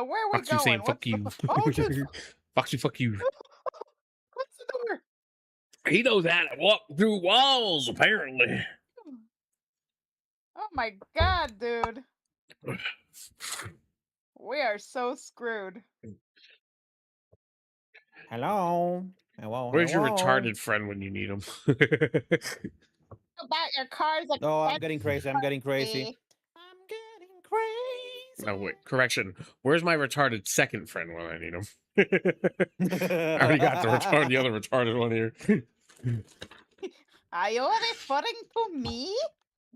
where are we Foxy going? saying fuck What's you. The... Oh, shit. Foxy, fuck you. What's the door? He knows how to walk through walls, apparently. Oh my god, dude. We are so screwed. Hello. Hello. Where's your hello. retarded friend when you need him? about your cars. Oh, I'm getting crazy. I'm getting crazy. I'm getting crazy. No, wait. Correction. Where's my retarded second friend when I need him? I already got the other retarded one here. Are you referring to me?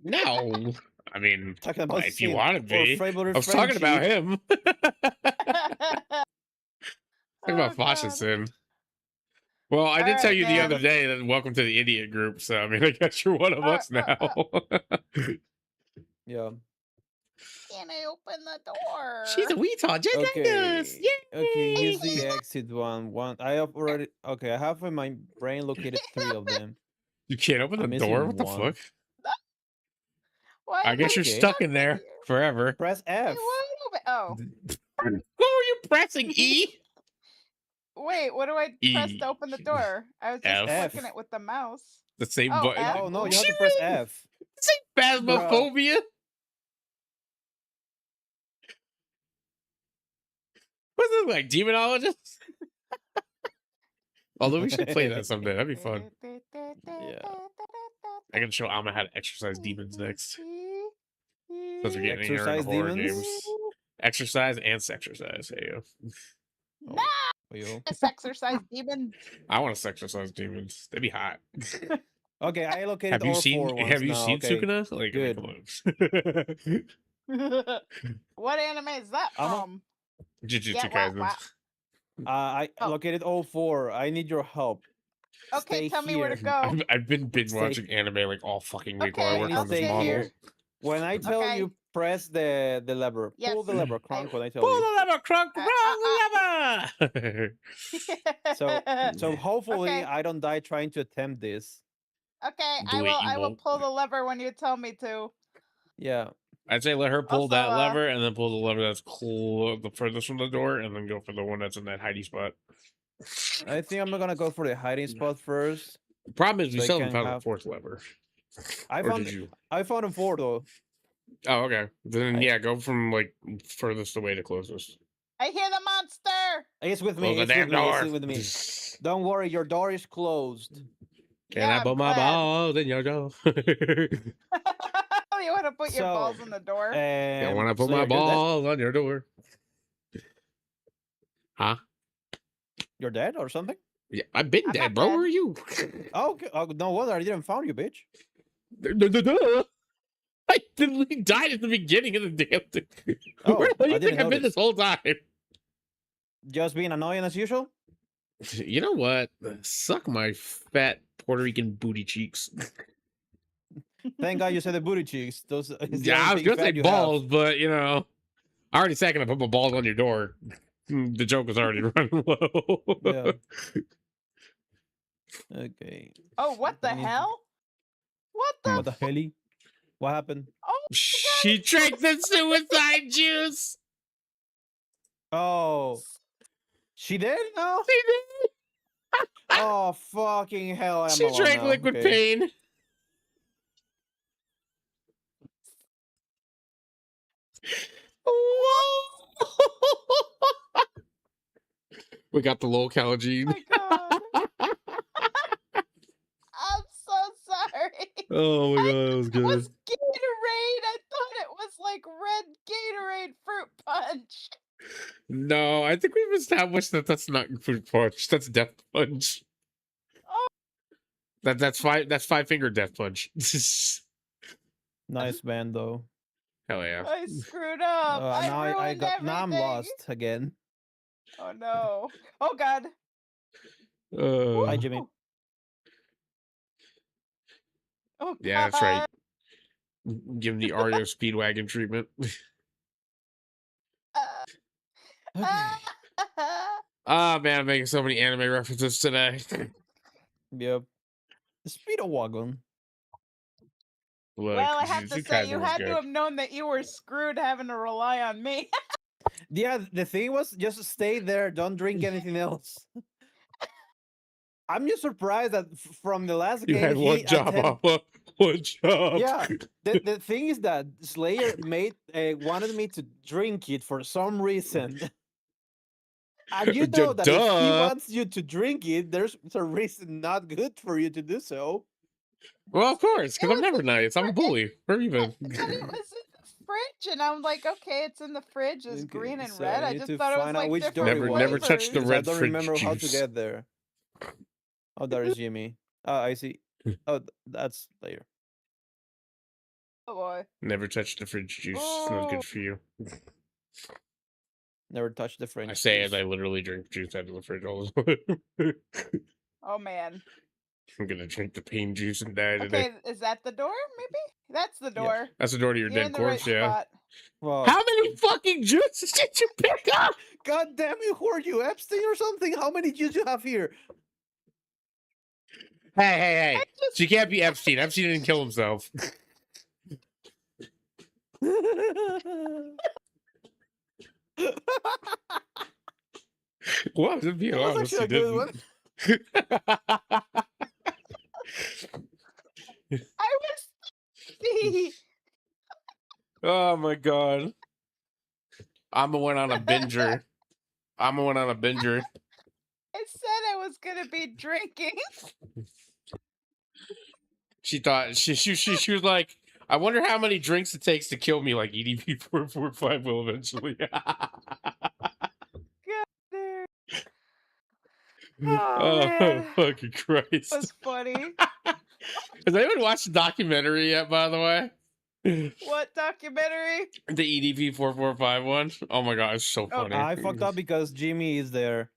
No. I mean, Talking about if you Sim want to or be. favorite I was talking about Frenchie. him. Talking about Fosh and God. Sim. Well, I did All tell right, you the other man. day that welcome to the idiot group. So, I mean, I guess you're one of us now. Yeah. Can I open the door? She's a retard, just like us. Okay. Okay, here's Yay! the exit one. I have already. Okay, I have in my brain located 3 of them. You can't open the I'm door? missing What the one. fuck? Why I am guess you're Okay. stuck in there here? forever. Press F. It won't open. Oh, Who are you pressing? E? wait. What do I press E. to open the door? I was just F. clicking it with the mouse. The same Oh, button. F. Oh no, you What have you to press mean? F. This ain't Bruh. phasmophobia. What's this like, demonologist? Although we should play that someday. That'd be fun. Yeah. I can show Alma how to exercise demons next. Since we're getting here in Exercise horror demons? games. Exercise and sexercise. Hey, yo. No, Yo. exercise demon. I want to sexercise demons. They'd be hot. Okay, I located Have you all seen? 4 ones Have you now. seen Okay. Sukuna? Like, good. come on. What anime is that Alma? from? Jujutsu Yeah, Kaisen. wow. I Oh. located all 4. I need your help. Okay, Stay tell me here. where to go. I've been binge watching anime like all fucking week while I Okay, work I'll on this stay model. here. When I tell Okay. you press the lever, pull Yes, the lever, I- Kronk, when I tell Pull you. the lever, Crunk! Roll the lever! So hopefully Okay. I don't die trying to attempt this. Okay, Do it, you I will won't. pull the lever when you tell me to. Yeah. I'd say let her pull Also, that lever and then pull the lever that's the furthest from the door and then go for the one that's in that hidey spot. I think I'm gonna go for the hiding spot first. The problem is we So I still haven't can found the have- 4th lever. I Or found did you? I found a 4 though. Oh, okay. Then I- yeah, go from like furthest away to closest. I hear the monster. It's with Close me. the It's damn with me. door. It's with me. Don't worry, your door is closed. Can Yeah, I I'm put my glad. balls in your door? You want to put your So, balls in the door? Yeah, when I put so my you're dead? balls on your door. Huh? You're dead or something? Yeah, I've been I'm dead, not bro. dead. Where are you? Oh, okay. Oh, no wonder I didn't found you, bitch. I literally died at the beginning of the damn thing. Oh, Where do you I think didn't I've been notice. this whole time? Just being annoying as usual. You know what? Suck my fat Puerto Rican booty cheeks. Thank God you said the booty cheeks. Those. It's the Yeah, only I was thing gonna say fat you have. balls, but you know, I already said I put my balls on your door. The joke was already running low. Yeah. Okay. Oh, what the I need- hell? What the? What the hell? What happened? Oh, She drank the suicide juice. Oh, she did? No. Oh fucking hell! I'm She alone drank now. liquid Okay. pain. We got the low Calgene. my God. I'm so sorry. Oh my god, that was It good. was Gatorade. I thought it was like red Gatorade fruit punch. No, I think we've established that that's not fruit punch. That's death punch. Oh. That's 5-finger death punch. Nice band though. Hell yeah. I screwed up. I now I ruined got. Now I'm everything. lost again. Oh no. Oh God. Hi, Jimmy. Woo. Oh, Yeah, that's right. God. Give him the Ario Speedwagon treatment. Okay. Ah man, I'm making so many anime references today. Yep. The Speedo wagon. Look, Well, I have to Jujutsu say, Kaisen you was had good. to have known that you were screwed having to rely on me. Yeah, the thing was just stay there. Don't drink anything else. I'm just surprised that from the last You game had one job, Appa. One job. Yeah, the thing is that Slayer wanted me to drink it for some reason. And you know that if he Duh. wants you to drink it, there's a reason not good for you to do so. Well, of course, because It I'm was never in nice. I'm a bully. Where you but been? it was in the fridge, and I'm like, okay, it's in the fridge. It's Okay, green and so red. I I need just to thought it was find out like which door different it Never was. touch the flavors. Because I red don't fridge remember how to juice. get there. Oh, there is Jimmy. Oh, I see. Oh, that's there. Oh boy. Never touch the fridge juice. It's not Oh, good for you. Never touched the I French say juice. as I literally drink juice out of the fridge all the time. oh man. I'm gonna drink the pain juice and die today. Okay, is that the door? Maybe that's the Yeah. door. That's the door to your You're dead in the right corpse, yeah. spot. Well, How many fucking juices did you pick up? God damn it, who are you, Epstein or something? How many juice you have here? Hey. I just She can't be Epstein. Epstein didn't kill himself. Well, to be That was honest, actually he a good one. didn't. I was see. Oh my god. I'm the one on a binger. I'm the one on a binger. I said I was gonna be drinking. She thought she was like, I wonder how many drinks it takes to kill me like EDP 445 will eventually. God damn. Oh Oh man, fucking that Christ. was funny. Has anyone watched the documentary yet, by the way? What documentary? The EDP 445 one? Oh my god, it's so funny. Okay. I fucked up because Jimmy is there.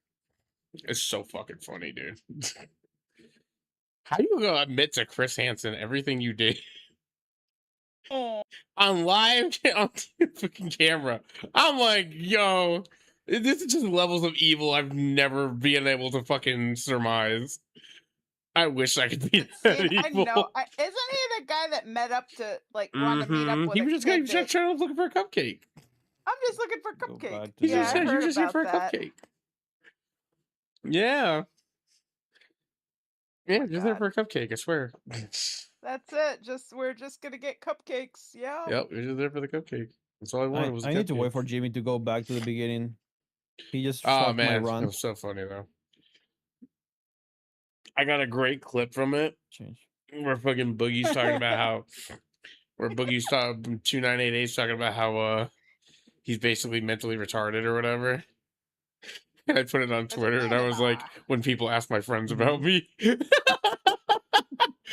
It's so fucking funny, dude. How you gonna admit to Chris Hansen everything you did Oh, on live on fucking camera? I'm like, yo, this is just levels of evil I've never been able to fucking surmise. I wish I could be that see, I know. evil. Isn't he the guy that met up to like want to meet up with He a was just kid? going just trying to look for a cupcake. I'm just looking for Go cupcake. back to He Yeah, just I the- said he heard was just here about for a that. cupcake. Yeah. Yeah, just there God. for a cupcake, I swear. That's it. We're just gonna get cupcakes. Yeah. Yep, you're just there for the cupcake. That's all I wanted was a I need to cupcake. wait for Jimmy to go back to the beginning. He just Oh fucked my man, it run. was so funny though. I got a great clip from it Change. where fucking Boogie's talking about how, where Boogie's talking 2988's talking about how he's basically mentally retarded or whatever. And I put it on It's a Twitter and I was like, Panama. when people ask my friends about me,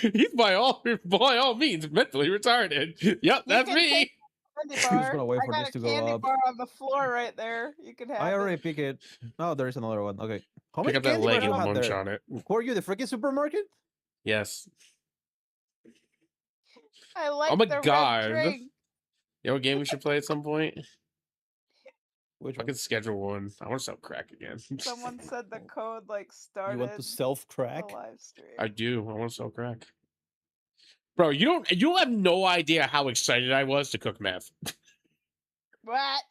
he's by all means mentally retarded. Yep, You that's can me. take candy just bar. gonna wait I for got this a to go candy up. bar on the floor right there. You can have I already it. pick it. Oh, there is another one. Okay. How Pick many up that candy leg bars and you have munch there? on it. Who are you, the freaking supermarket? Yes. I like Oh my the god. red drink. You know what game we should play at some point? Which I one? could schedule one. I want to sell crack again. Someone said the code like You want started to self the crack? live stream. I do. I want to sell crack. Bro, you have no idea how excited I was to cook meth. What?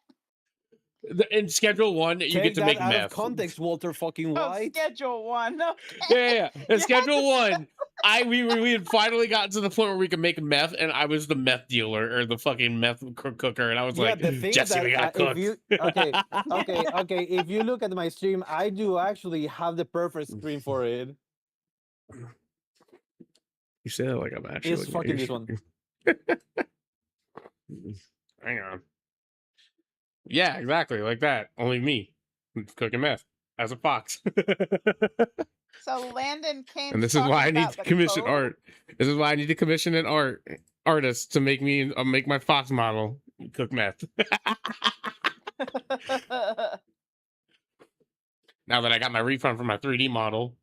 In schedule 1, you Take get to that make out meth. of context, Walter fucking Oh, White. schedule 1. Okay. Yeah. In You had schedule to 1, we had finally gotten to the point where we could make meth, and I was the meth dealer or the fucking meth cooker, and I was Yeah, like, the thing is Jesse, that we gotta cook. if you okay, if you look at my stream, I do actually have the perfect screen for it. You say that like I'm actually It's fucking this one. Hang on. Yeah, exactly, like that. Only me cooking meth as a fox. So Landon came. And this is why I need to commission art. This is why I need to commission an artist to make me make my fox model cook meth. Now that I got my refund for my 3D model.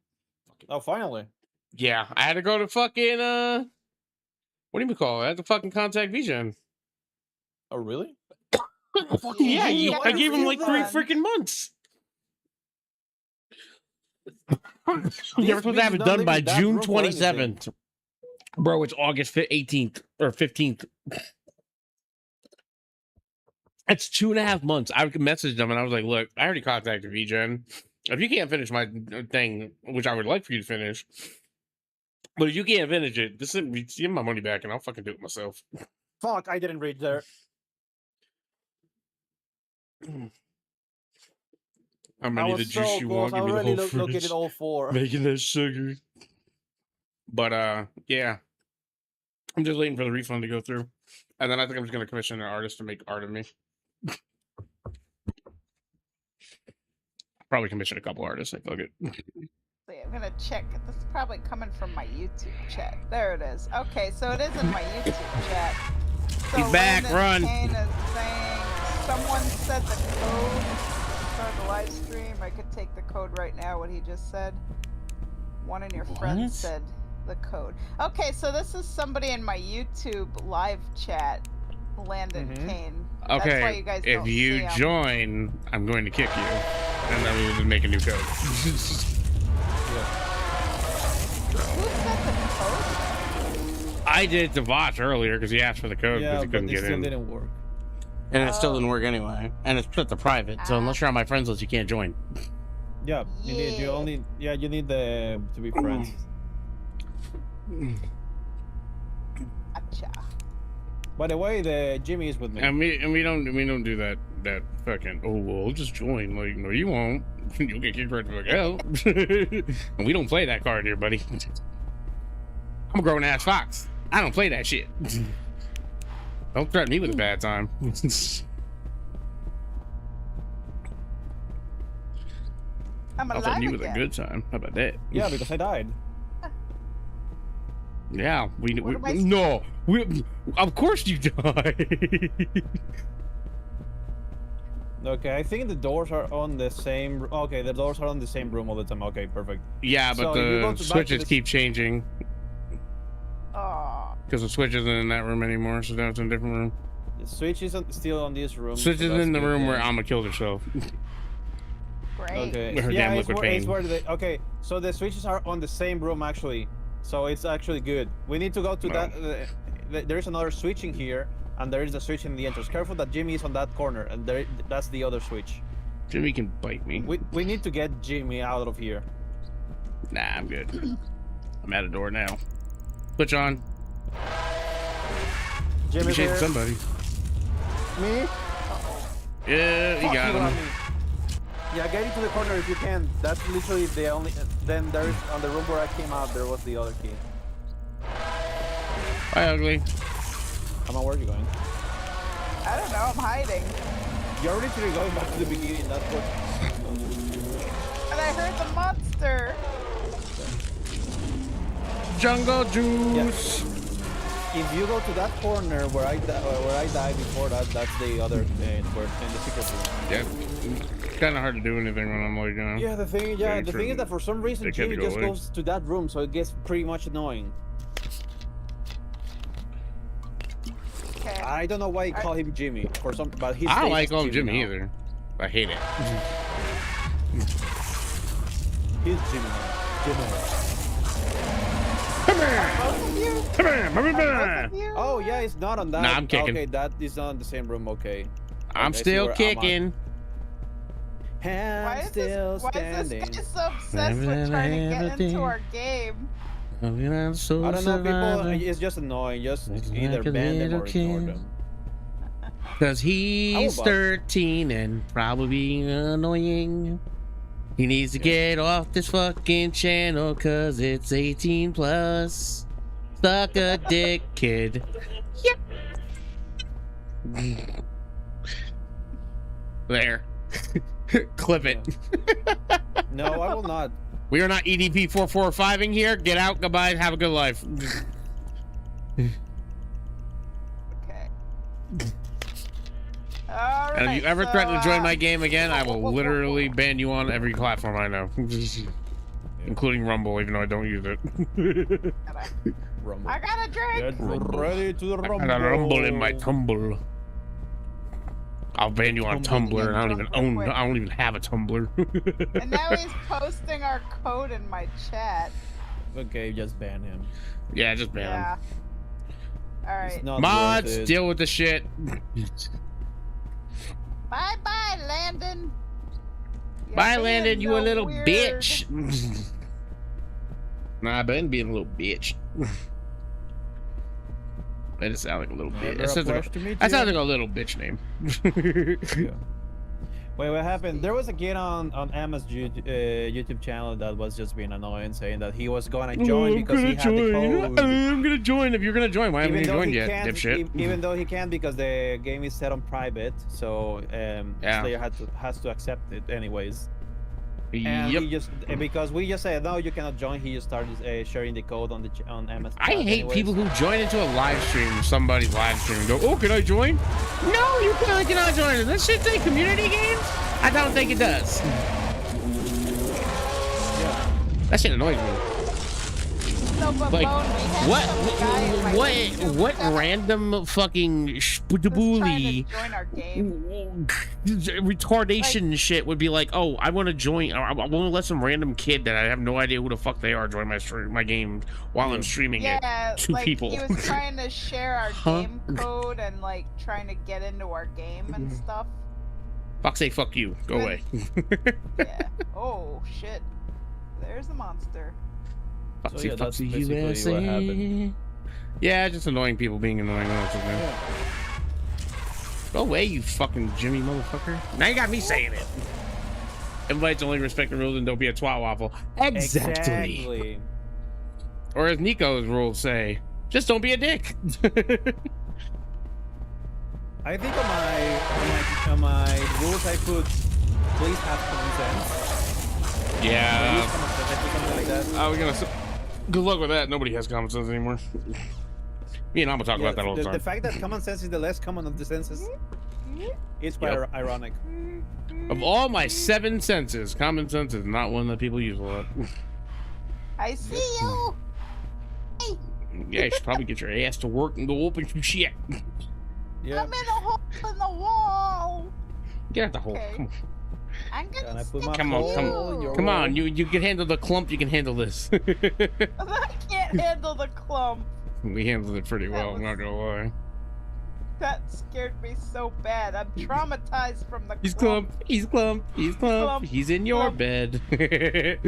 Oh, finally. Yeah, I had to go to fucking what do you call it? I had to fucking contact Vision. Oh, really? Yeah, you got I your gave him like 3 refund. freaking months. You This were supposed to have bitch it is done not by leaving that June room for anything. 27th. Bro, it's August 18th or 15th. It's 2.5 months. I messaged them and I was like, look, I already contacted VGen. If you can't finish my thing, which I would like for you to finish, but if you can't finish it, give me my money back and I'll fucking do it myself. Fuck, I didn't reach there. How I many of the was juice so you close. want? I Give me the already whole located fridge. all 4. Making that sugar. But yeah. I'm just waiting for the refund to go through. And then I think I'm just going to commission an artist to make art of me. Probably commission a couple artists. I fuck it. I'm gonna check. This is probably coming from my YouTube chat. There it is. Okay, so it is in my YouTube chat. So He's back, Landon run. Kane is saying someone said the code to start the live stream. I could take the code right now, what he just said. One of your friends said the code. Okay, so this is somebody in my YouTube live chat, Landon Kane. That's why you Okay, guys if don't you see him. join, I'm going to kick you. And then we will just make a new code. Who said the code? I did it to Vosh earlier because he asked for the code because Yeah, he but couldn't it get still in. didn't work. And it still didn't work anyway. And it's put to private, so unless you're on my friends list, you can't join. Yeah, you need you need the to be friends. Gotcha. By the way, the Jimmy is with me. And we don't do that fucking well just join. Like, no, you won't. You'll get kicked right the fuck out. And we don't play that card here, buddy. I'm a grown ass fox. I don't play that shit. Don't threaten me with a bad time. I'm I'll alive threaten you with a again. good time. How about that? Yeah, because I died. Yeah, we of course you died. Okay, I think the doors are on the same. Okay, the doors are on the same room all the time. Okay, perfect. Yeah, but So you go the to- back to switches the- keep changing Oh, because the switch isn't in that room anymore, so now it's in a different room. The switch is still on this room. Switch so is that's in the good, room yeah. where Alma killed herself. great. Okay. With her Yeah, damn it's liquid where, it's pain. where the, okay, so the switches are on the same room actually, so it's actually good. We need to go to that. There is another switch in here, and there is a switch in the entrance. Careful that Jimmy is on that corner, and that's the other switch. Jimmy can bite me. We need to get Jimmy out of here. Nah, I'm good. I'm at a door now. Switch on. Jimmy's Shake here. somebody. Me? Yeah, you Fuck got him. Rami. Yeah, get into the corner if you can. That's literally the only. Then there's on the room where I came out. There was the other key. Bye, ugly. Come on, where are you going? I don't know, I'm hiding. You're literally going back to the beginning. That's what. And I heard the monster. Jungle juice. If you go to that corner where I died before that, that's the other where in the secret room. Yeah. It's kind of hard to do anything when I'm like, Yeah, the thing is that for some reason They can't Jimmy go just away. goes to that room, so it gets pretty much annoying. Okay. I don't know why you call him Jimmy for some, but he's. I don't like calling Jimmy either. I hate it. He's Jimmy now. Jimmy. Come here. Both of you? Come here. Are both of you? Oh yeah, it's not on that. Nah, I'm kicking. Okay, that is not in the same room. Okay. I'm I see still where kicking. I'm Why still is this standing. guy so obsessed with trying to get into our game? I don't know, people. It's just annoying. Just either like a ban them or little ignore kid. them. Because he's bug. 13 and probably annoying. He needs to get off this fucking channel because it's 18 plus. Suck a dick, kid. Yep. There. Clip it. No, I will not. We are not EDP 445ing here. Get out. Goodbye. Have a good life. Okay. All And if you right, ever so, threaten to join my game again, I will literally ban you on every platform I know, including Rumble, even though I don't use it. Rumble. I got a drink. Get ready to the I rumble. got a rumble in my tumble. I'll ban you on Tumblr, and I don't even have a Tumblr. And now he's posting our code in my chat. Okay, just ban him. Yeah, just ban Yeah. him. All right. It's not Mods, worth it. deal with the shit. Bye bye, Landon. You're Bye, being Landon, you a so little weird. bitch. Nah, I've been being a little bitch. That just sound like a little bitch. Never That sounds a like pleasure to meet that sounds you. like a little bitch name. Yeah. Wait, what happened? There was a kid on Emma's YouTube channel that was just being annoying, saying that he was gonna join because he had the code. I'm gonna join. If you're gonna join, why haven't you joined yet, dipshit? Even though he can, because the game is set on private, so Slayer has to accept it anyways. And he just because we just said no, you cannot join. He just started sharing the code on Emma's. I hate people who join into a live stream, somebody's live stream, and go, "Oh, can I join?" No, you cannot join. Does that shit say community games? I don't think it does. Yeah. That shit annoys me. No, but Like, Bone, we had some guy in my YouTube what that random fucking was trying to spootabooly join our game. retardation shit would be like, oh, I want to join. I want to let some random kid that I have no idea who the fuck they are join my game while I'm streaming it to like, people. He was trying to share our game code and like trying to get into our game and stuff. Fuck say fuck you. Go away. Yeah. Oh shit. There's a monster. Foxy, So, yeah, that's Foxy basically USA. what happened. Yeah, just annoying people being annoying. Yeah. Go away, you fucking Jimmy motherfucker. Now you got me saying it. Invites only respect the rules and don't be a twat waffle. Exactly. Or as Nico's rules say, just don't be a dick. I think on my rules I put please have common sense. Yeah. Something like that. I was gonna say, good luck with that. Nobody has common sense anymore. Me and I'm gonna talk about that all the time. The fact that common sense is the less common of the senses is quite ironic. Of all my 7 senses, common sense is not one that people use a lot. I see you. Hey, Yeah, you should probably get your ass to work and go open some shit. Yeah. I'm in a hole in the wall. Get out the hole. Okay. Come on. I'm And gonna I put stick my Come on, you. come in your Come hole. on, you can handle the clump, you can handle this. I can't handle the clump. We handled it pretty well, I'm not gonna lie. That scared me so bad. I'm traumatized from the He's clump. clump, he's clump, he's clump, Clump, he's in your clump. bed.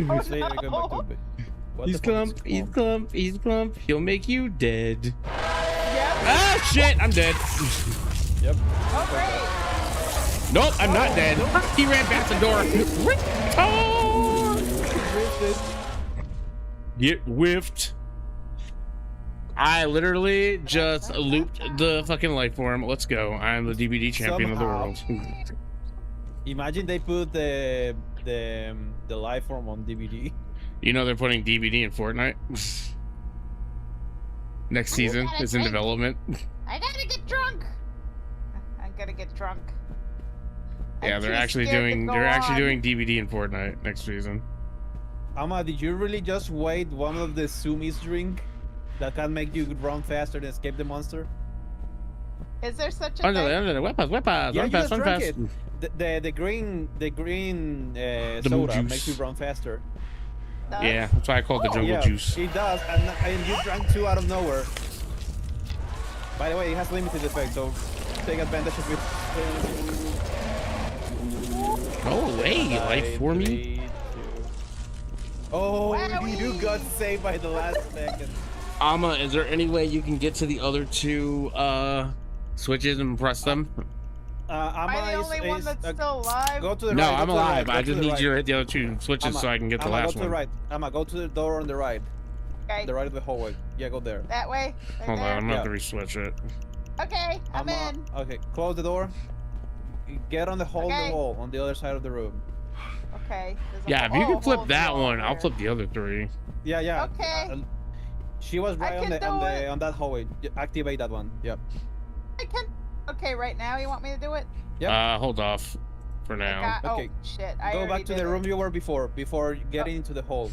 Oh, Slayer, going back to no. bed. What He's the fuck clump, is he's clump, he's clump, he'll make you dead. Yep. Ah, shit, I'm dead. Yep. Oh, great. Nope, I'm not dead. He ran past the door. Oh! Get whiffed. I literally just looped the fucking life form. Let's go. I'm the DVD champion of the world. Imagine they put the live form on DVD. You know they're putting DVD in Fortnite. Next season is in development. I gotta get drunk. I'm gonna get drunk. Yeah, I'm they're too actually scared to doing go they're actually on. doing DVD in Fortnite next season. Ama, did you really just wait one of the Sumi's drink that can make you run faster and escape the monster? Is there such a Under thing? the weapons, Yeah, you run fast, just run drank fast. it. The green The soda juice. makes you run faster. Does? Yeah, that's why I call it the jungle Yeah, juice. it does, and you drank 2 out of nowhere. By the way, it has limited effect, so take advantage of it. Oh, hey, life for me. 3, 2. Oh, Wowie. you got saved by the last second. Ama, is there any way you can get to the other 2 switches and press them? Am I the only one that's still alive? Go to the No, right. I'm go to the alive. right, I go just to the need right. you to hit the other 2 switches Ama, so I can get the Ama, last go to one. the right. Ama, go to the door on the right. Okay. The right of the hallway. Yeah, go there. That way? Right Hold on, there? I'm gonna have to Yeah. re-switch it. Okay, I'm Ama, in. Okay, close the door. Get on the hole in Okay. the wall on the other side of the room. Okay. there's a Yeah, if you hole can flip in the that wall one, I'll there. flip the other 3. Yeah, yeah. Okay. She was right on can the do on it. the on that hallway. Activate that one. Yep. I can. Okay, right now you want me to do it? Yep. Hold off for now. Okay. Oh shit! I Go already back to did the it. room you were before getting into the hole.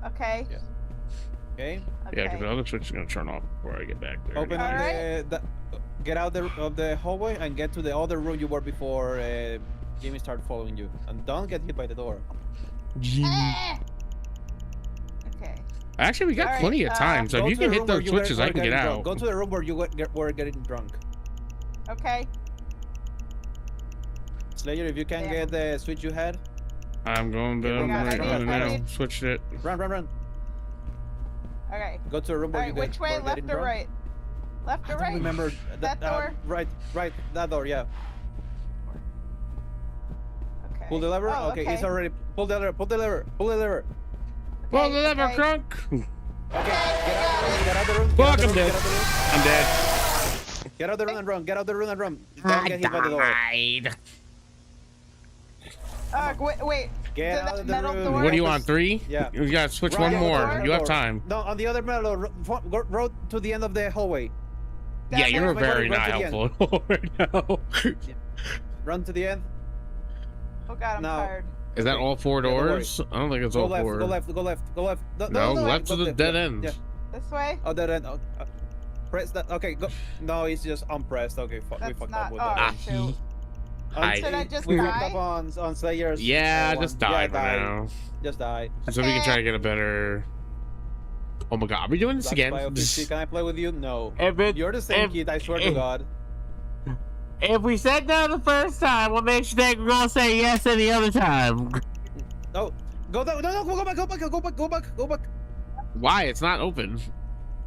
Okay. Yeah. Okay. Yeah, because Okay. the other switch is gonna turn off before I get back there. Open up Alright. get out of the hallway and get to the other room you were before Jimmy started following you. And don't get hit by the door. Ah! Okay. Actually, we got Alright, plenty of time, so Go if you to the can hit room where those you were- switches, were I can get getting drunk. out. Go to the room where you were getting drunk. Okay. Slayer, if you can Yeah. get the switch you had, I'm going Yeah, down I right got on it, it I now. need- Switched it. run. Okay. Go to the room where Alright, you which way? were Left getting or drunk. right? Left I or don't right? remember. That door? Right, that door, yeah. Pull the lever. Oh, okay, it's already. Pull the lever. Pull the lever. Pull the lever. Pull the lever, Crunk. Okay, get out the room. Fuck, I'm dead. I'm dead. Get out the room and run. Get out the room and run. Don't I get hit by the door. died. Wait. Get out of the metal room. door? What do you want? 3? Yeah. You gotta switch Run one the more. door. You have time. No, on the other metal. Road to the end of the hallway. Yeah, you're very not run to the helpful right now. Run to the end. Oh god, I'm Now- tired. Is that all 4 Yeah, don't worry. doors? I don't think it's Go all left. 4. Go left. Go left. Go left. No, no, left to go the dead yeah, end. Yeah. This way? Oh, dead end. Press that. Okay, go. No, it's just unpressed. Okay, we That's fucked not. up with Oh, that. shoot. Should I just we die? fucked up on Slayer's. Yeah, one. just die for now. Just die. So we can try to get a better. Oh my god, are we doing this again? Can I play with you? No. If You're the same kid, I swear to God. If we said no the first time, we'll make sure we're gonna say yes any other time. No. Go down. No, go back. Why? It's not open.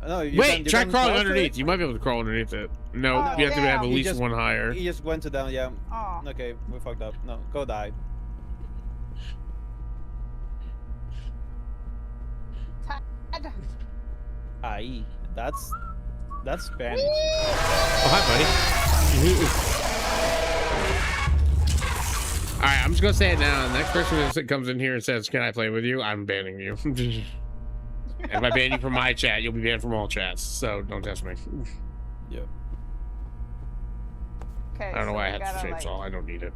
No, Wait, try crawling underneath. You might be able to crawl underneath it. No, Oh, you have to have at damn. least one higher. He just went to down, yeah. Oh. Okay, we fucked up. No, go die. Tired. Aye. That's Spanish. Oh, hi, buddy. Alright, I'm just gonna say it now. The next person that comes in here and says, "Can I play with you?" I'm banning you. And if I ban you from my chat, you'll be banned from all chats. So don't test me. Yeah. Okay, I don't know so why I we had the gotta, chainsaw. I don't need it.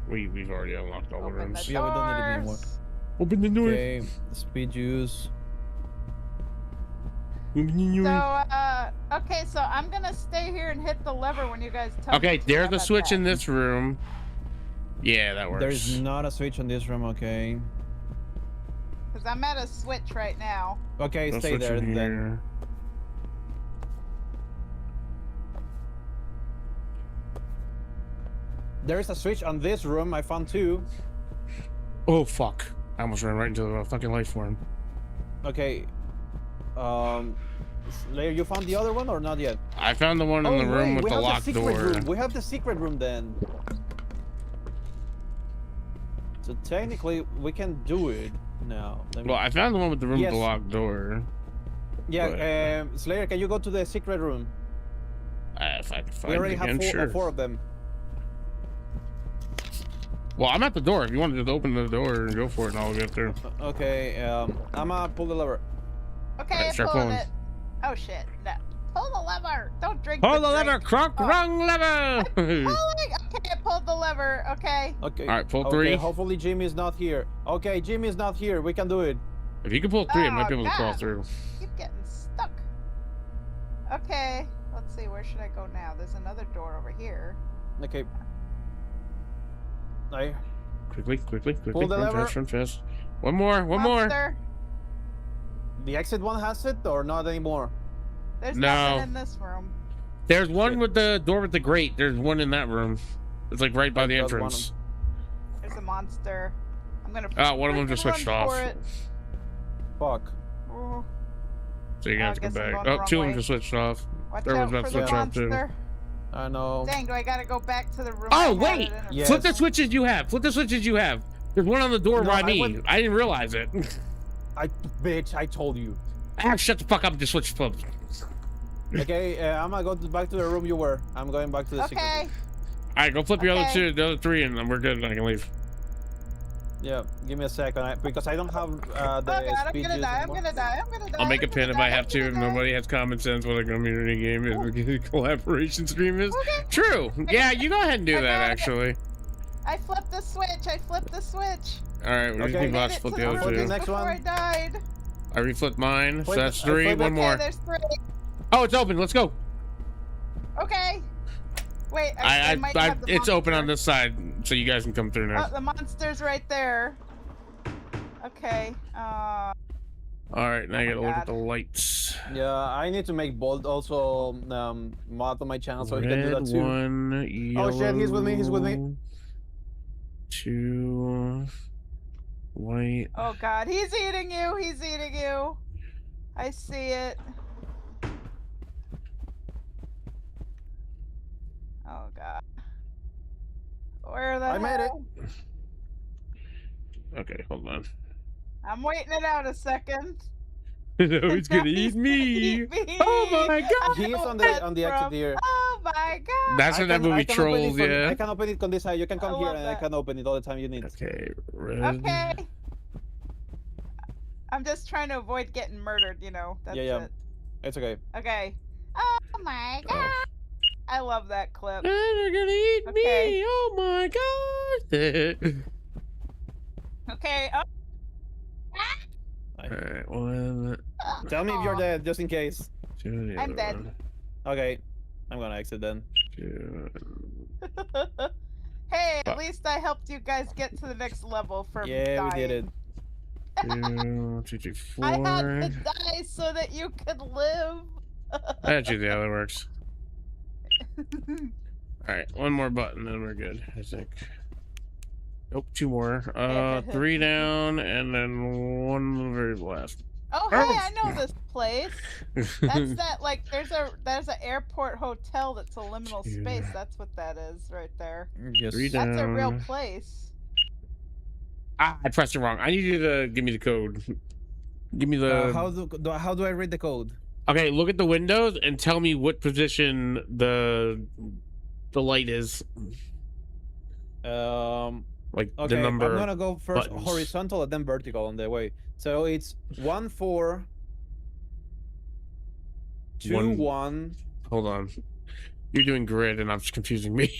We've already unlocked all the open rooms. the Yeah, we don't need it anymore. doors. Open the door. Okay, speed juice. Open the door. So, okay, so I'm gonna stay here and hit the lever when you guys tell me Okay, to. there's How the about switch that? in this room. Yeah, that works. There's not a switch in this room, okay. Because I'm at a switch right now. Okay, No stay switch there in then. here. There's a switch on this room, I found 2. Oh fuck! I almost ran right into the fucking life form. Okay. Slayer, you found the other one or not yet? I found the one in the room with we the have locked secret door. room. We have the secret room then. So technically, we can do it now. Let me- Well, I found the one with the room with the Yes. locked door. Yeah, Slayer, can you go to the secret room? If I can We find already it have again, sure. 4 of them. Well, I'm at the door. If you want to just open the door and go for it, and I'll get there. Okay, I'm gonna pull the lever. Okay, Alright, I'm start pulling pulling. it. Oh shit! No. Pull the lever. Don't drink. Pull the lever, drink. Crunk! Oh. Wrong lever! Pulling. Okay, I pulled the lever. Okay. Okay. All right, pull Okay, 3. hopefully Jimmy's not here. Okay, Jimmy's not here. We can do it. If you can pull 3, I might be Oh, able to crawl God. through. Keep getting stuck. Okay. Let's see. Where should I go now? There's another door over here. Okay. I Quickly. Pull the lever. Run fast. One more. Monster. the exit one has it or not anymore? There's No. nothing in this room. There's one Shit. with the door with the grate. There's one in that room. It's like right by the There's one entrance. There's a monster. I'm gonna. Oh, one of them just freaking switched run off. for it. Fuck. Oh, So you're gonna have to guess go I'm back. going the Oh, wrong 2 of them way. just switched off. watch There was out that for the switch off, too. monster. I know. Dang, do I gotta go back to the room? Oh, I had wait! it in a- Yes. Flip the switches you have. Flip the switches you have. There's one on the door No, by I me. went- I didn't realize it. Bitch, I told you. Ah, shut the fuck up. Just switch flipped. Okay, I'm gonna go back to the room you were. I'm going back to the secret Okay. room. All right, go flip your other Okay. 2, the other 3, and then we're good. And I can leave. Yeah, give me a second, because I don't have the Oh god, I'm speed gonna juice die. I'm anymore. gonna die. I'm gonna die. I'll make a I'm pin gonna if I die, have I'm to. gonna If die. nobody has common sense what a community game is, a collaboration stream is. Okay. True. Yeah, you go ahead and do I that, got it. actually. I flipped the switch. I flipped the switch. All right, we're Okay. just Made box it flip to the the other room. 2. Next before one. I died. I reflipped mine, so Flip- that's 3. flip- One Okay, more. there's 3. Oh, it's open. Let's go. Okay. Wait, I might have the It's open on monster. this side, so you guys can come through now. Oh, the monster's right there. Okay. All right, now oh you gotta my look at God. the lights. Yeah, I need to make Bolt also mod on my channel so he can do Red that too. 1, yellow. Oh shit, he's with me, he's with me. 2, white. Oh god, he's eating you. He's eating you. I see it. Oh god. Where the I made it. hell? Okay, hold on. I'm waiting it out a second. No, he's gonna eat me. Oh my god! He's know on that's the exit from- here. Oh my god! That's from that movie Trolls, yeah. I can open it on this side. You can I come here love and I that. can open it all the time you need. Okay, red. Okay. I'm just trying to avoid getting murdered, you know. That's Yeah. it. It's okay. Okay. Oh my god! Oh. I love that clip. They're gonna eat Okay. me! Oh my god! Okay. Alright, one, Tell me if you're dead, just in case. two, the I'm other dead. one, Okay. I'm gonna exit then. two, Hey, at Fuck. least I helped you guys get to the next level for Yeah, dying. we did it. 2, 2, 3, 4. I had to die so that you could live. Actually, the other works. Alright, one more button, then we're good, I think. Nope, 2 more. 3 down, and then 1 on the very last. Oh, hey, I know this place. That's that, like, there's an airport hotel that's a liminal space. That's what that is right there. Yes. 3 down. That's a real place. Ah, I pressed it wrong. I need you to give me the code. Give me the... How do I read the code? Okay, look at the windows and tell me what position the light is. Like Okay, the number. I'm gonna go first buttons. horizontal and then vertical on the way. So it's 1 4 2 One- 1. Hold on. You're doing grid and I'm just confusing me.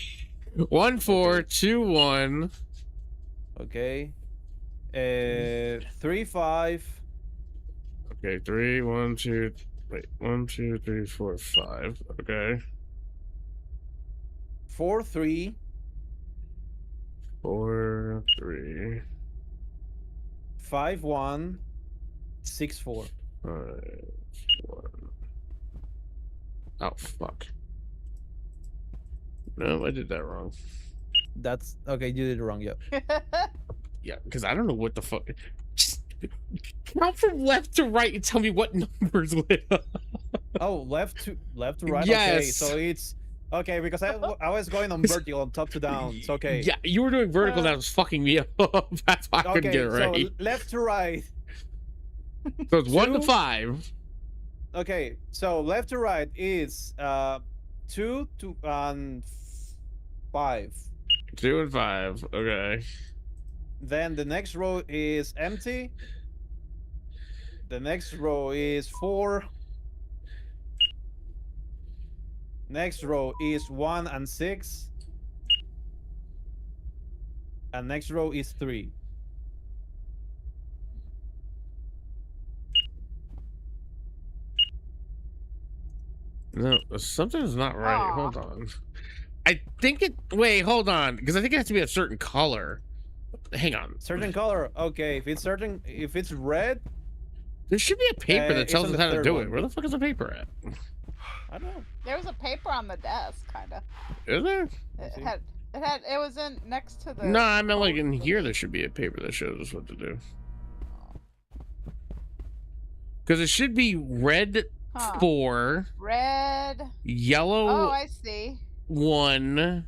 1 4 2 1. Okay. 3 5. Okay, 3 1 2. Wait, 1 2 3 4 5. Okay. 4 3. 4 3. 5 1. 6 4. 5 1. Oh fuck. No, I did that wrong. That's okay. You did it wrong. Yeah. Yeah, because I don't know what the fuck. Just count from left to right and tell me what numbers lit up. Oh, left to right. Okay, Yes. so it's okay because I was going on vertical, on top to down. It's okay. Yeah, you were doing vertical. That was fucking me up. That's why I couldn't Okay, get it right. so left to right. So it's 1 to 2. 5. Okay, so left to right is 2 to 5. 2 and 5. Okay. Then the next row is empty. The next row is 4. Next row is 1 and 6. And next row is 3. No, something's not right. Aw. Hold on. I think it. Wait, hold on, because I think it has to be a certain color. Hang on. Certain color. Okay, if it's red, There should be a paper that it's tells on us the how to third do one. it. Where the fuck is the paper at? I don't know. There was a paper on the desk, kind of. Is there? It was in next to the. No, I meant like in here there should be a paper that shows us what to do. Because it should be red Huh. 4, Red. yellow Oh, I see. 1.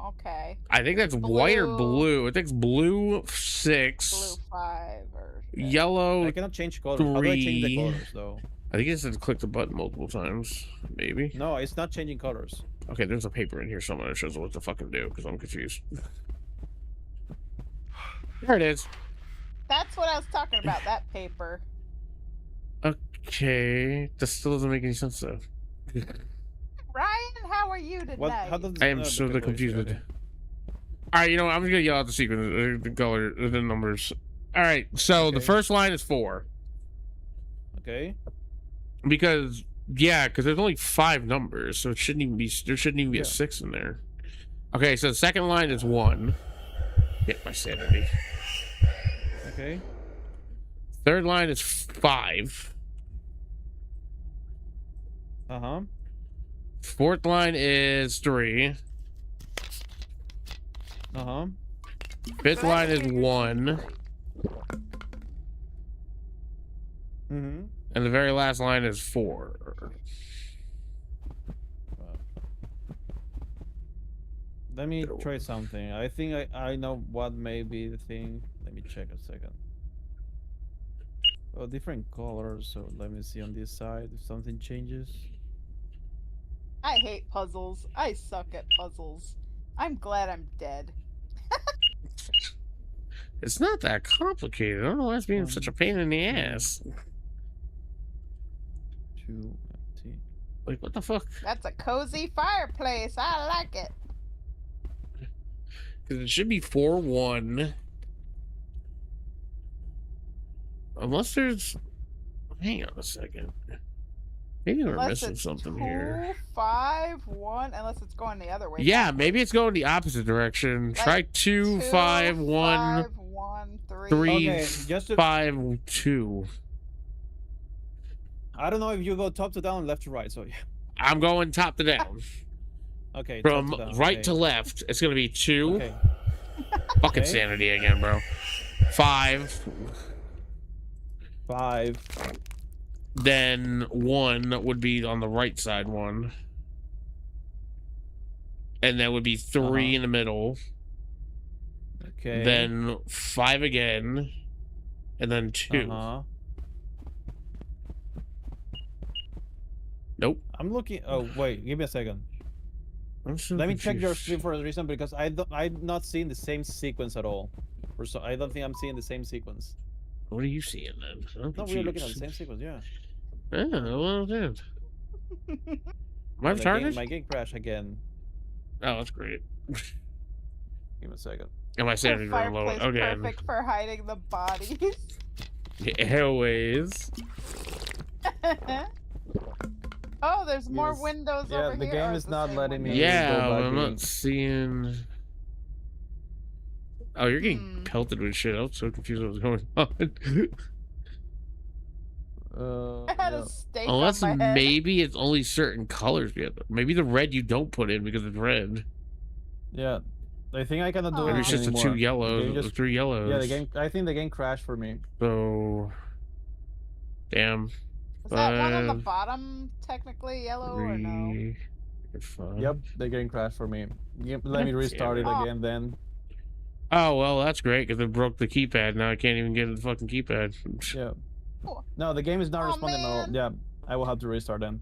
Okay. I think that's white or Blue. blue. I think it's blue 6. Blue 5 or. Yellow. I cannot change colors. How do I change the 3. colors though? I think you just have to click the button multiple times. Maybe. No, it's not changing colors. Okay, there's a paper in here somewhere that shows what to fucking do because I'm confused. There it is. That's what I was talking about. That paper. Okay. That still doesn't make any sense though. Ryan, how are you tonight? What? How does? I am so confused. Okay. Alright, you know what? I'm just gonna yell out the sequence, the color, the numbers. Alright, so the Okay. first line is 4. Okay. Because there's only 5 numbers, so it shouldn't even be there shouldn't even be Yeah. a 6 in there. Okay, so the second line is 1. Hit my sanity. Okay. Third line is 5. Uh-huh. Fourth line is 3. Uh-huh. Fifth line is 1. Mm-hmm. And the very last line is 4. Let me try something. I think I know what may be the thing. Let me check a second. Oh, different colors. So let me see on this side if something changes. I hate puzzles. I suck at puzzles. I'm glad I'm dead. It's not that complicated. I don't know why it's being such a pain in the ass. 2 empty. Like, what the fuck? That's a cozy fireplace. I like it. Because it should be 4-1. Unless there's... Hang on a second. Maybe we're Unless missing it's something 2, here. 5, 1. Unless it's going the other way. Yeah, backwards. maybe it's going the opposite direction. Like Try 2, 5, 1, 5, 1, 3. 3, Okay, just to, 5, 2. I don't know if you go top to down, left to right. So yeah. I'm going top to down. Okay. From top to down. right Okay. to left, it's going to be 2. Okay. Fucking Okay. sanity again, bro. 5. 5. Then 1 would be on the right side 1. And that would be 3 in the middle. Okay. Then 5 again. And then 2. Nope. I'm looking. Oh wait, give me a second. I'm so Let me check your confused. stream for a reason because I'm not seeing the same sequence at all. Or so I don't think I'm seeing the same sequence. What are you seeing then? I'm No, we're looking at the confused. same sequence. Yeah. Oh, well, then. Am I And retarded? my game crashed again. Oh, that's great. Give me a second. Am I The sanity going low? fireplace Okay. perfect for hiding the bodies. Airways. Oh, there's more Yes. windows Yeah, over the here. game or is the not same letting me- windows? Yeah, go but back I'm in. not seeing. Oh, you're getting Hmm. pelted with shit. I was so confused what was going on. I had Yeah. a stake Unless on my head. maybe it's only certain colors. Maybe the red you don't put in because it's red. Yeah. I think I cannot do Maybe it it's just the anymore. 2 yellows, game the just- 3 yellows. Yeah, the game. I think the game crashed for me. So, damn. Is that one on the 5, bottom technically yellow or no? 3, 5. Yep, the game crashed for me. Let me Damn restart it it. again then. Oh well, that's great because it broke the keypad. Now I can't even get the fucking keypad. Yeah. Cool. No, the game is not Oh, responding at all. man. Yeah, I will have to restart then.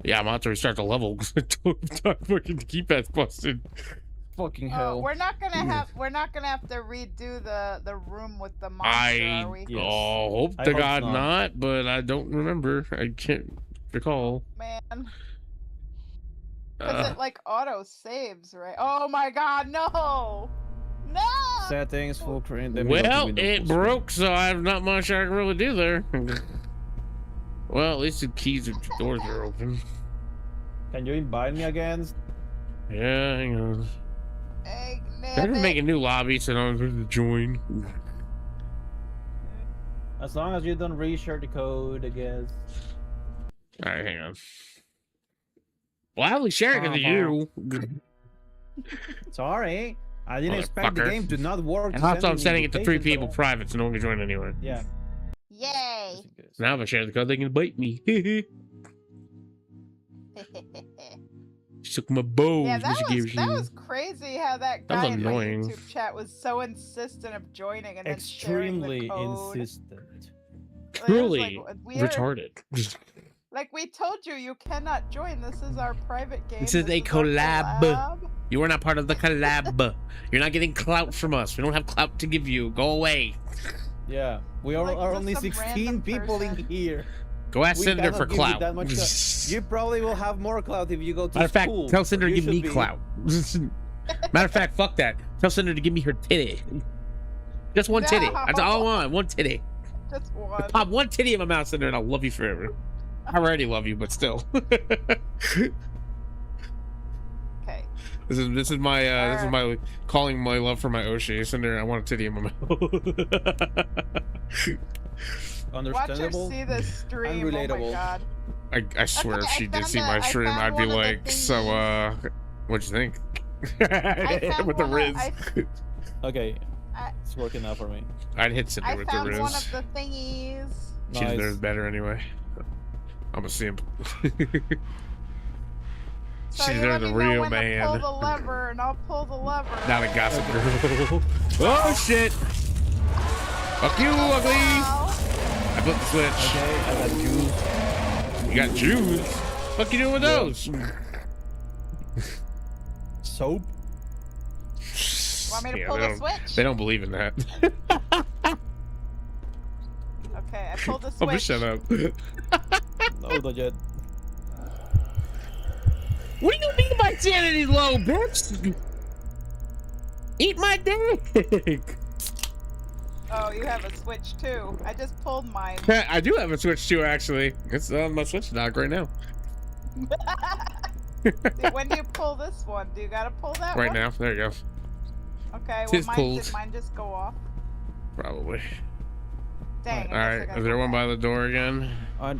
Yeah, I'm about to restart the level because fucking keypad's busted. Fucking Oh, hell. we're not gonna have to redo the room with the monster, I are we? Yes. hope I to hope God not. not, but I don't remember. I can't recall. Man. Because it like auto saves, right? Oh my god, no! No! Settings, full screen. then we go to Well, Windows it full screen. broke, so I have not much I can really do there. Well, at least the keys and doors are open. Can you invite me again? Yeah, hang on. Egg I can make a new lobby so I'm going to join. As long as you don't reshare the code, I guess. Alright, hang on. Well, I only share it because of you. Sorry, I didn't expect the Motherfucker. game to not work. And to also, send I'm me sending it to 3 invitations, people but private so no one can join anyway. Yeah. Yay! just in case. Now if I share the code, they can bite me. Suck my balls. Yeah, that Mr. was Gibbs. crazy how that That was guy in my annoying. YouTube chat was so insistent of joining and then Extremely sharing the code. insistent. Like, it was, Truly like, weird. retarded. Like we told you, you cannot join. This is our private game. This is a our collab. You are not part of the collab. You're not getting clout from us. We don't have clout to give you. Go away. Yeah, we are, Like, are just only some 16 random people in person. here. Go ask We Cinder cannot for give you clout. that much clout. You probably will have more clout if you go to Matter of fact, school. tell Cinder to You give me should be- clout. Matter of fact, fuck that. Tell Cinder to give me her titty. Just one titty. That's all I want. One titty. Just one. Pop one titty in my mouth, Cinder, and I'll love you forever. I already love you, but still. Okay. This is my calling my love for my Oshi. Cinder, I want a titty in my mouth. Watch her Understandable. see this stream. Oh my Unrelatable. god. I swear, Okay, if I she did found see the- my I stream, found I'd be one of the like, so, thingies. what'd you think? I found With the one Riz. Okay, I- it's working out for me. I'd hit Cinder I with the found Riz. one of the thingies. She Nice. deserves better anyway. I'm a simp. So you They're let the me know real when to man. pull the lever, and I'll pull the lever. Not a gossip girl. Oh shit! Fuck you, ugly! Wow. I flipped the switch. Okay, I got juice. You got Jews? What you doing with those? Soap. Want me to pull they the don't- switch? They don't believe in that. Okay, I pulled the Oh, switch. but shut up. No, not yet. What do you mean my sanity's low, bitch? Eat my dick. Oh, you have a switch too. I just pulled mine. I do have a switch too, actually. It's on my switch dock right now. When do you pull this one? Do you gotta pull that Right one? now. There you go. Okay, well, Tis did pulled. mine just go off? Probably. Dang. All right. Is there one by the door again?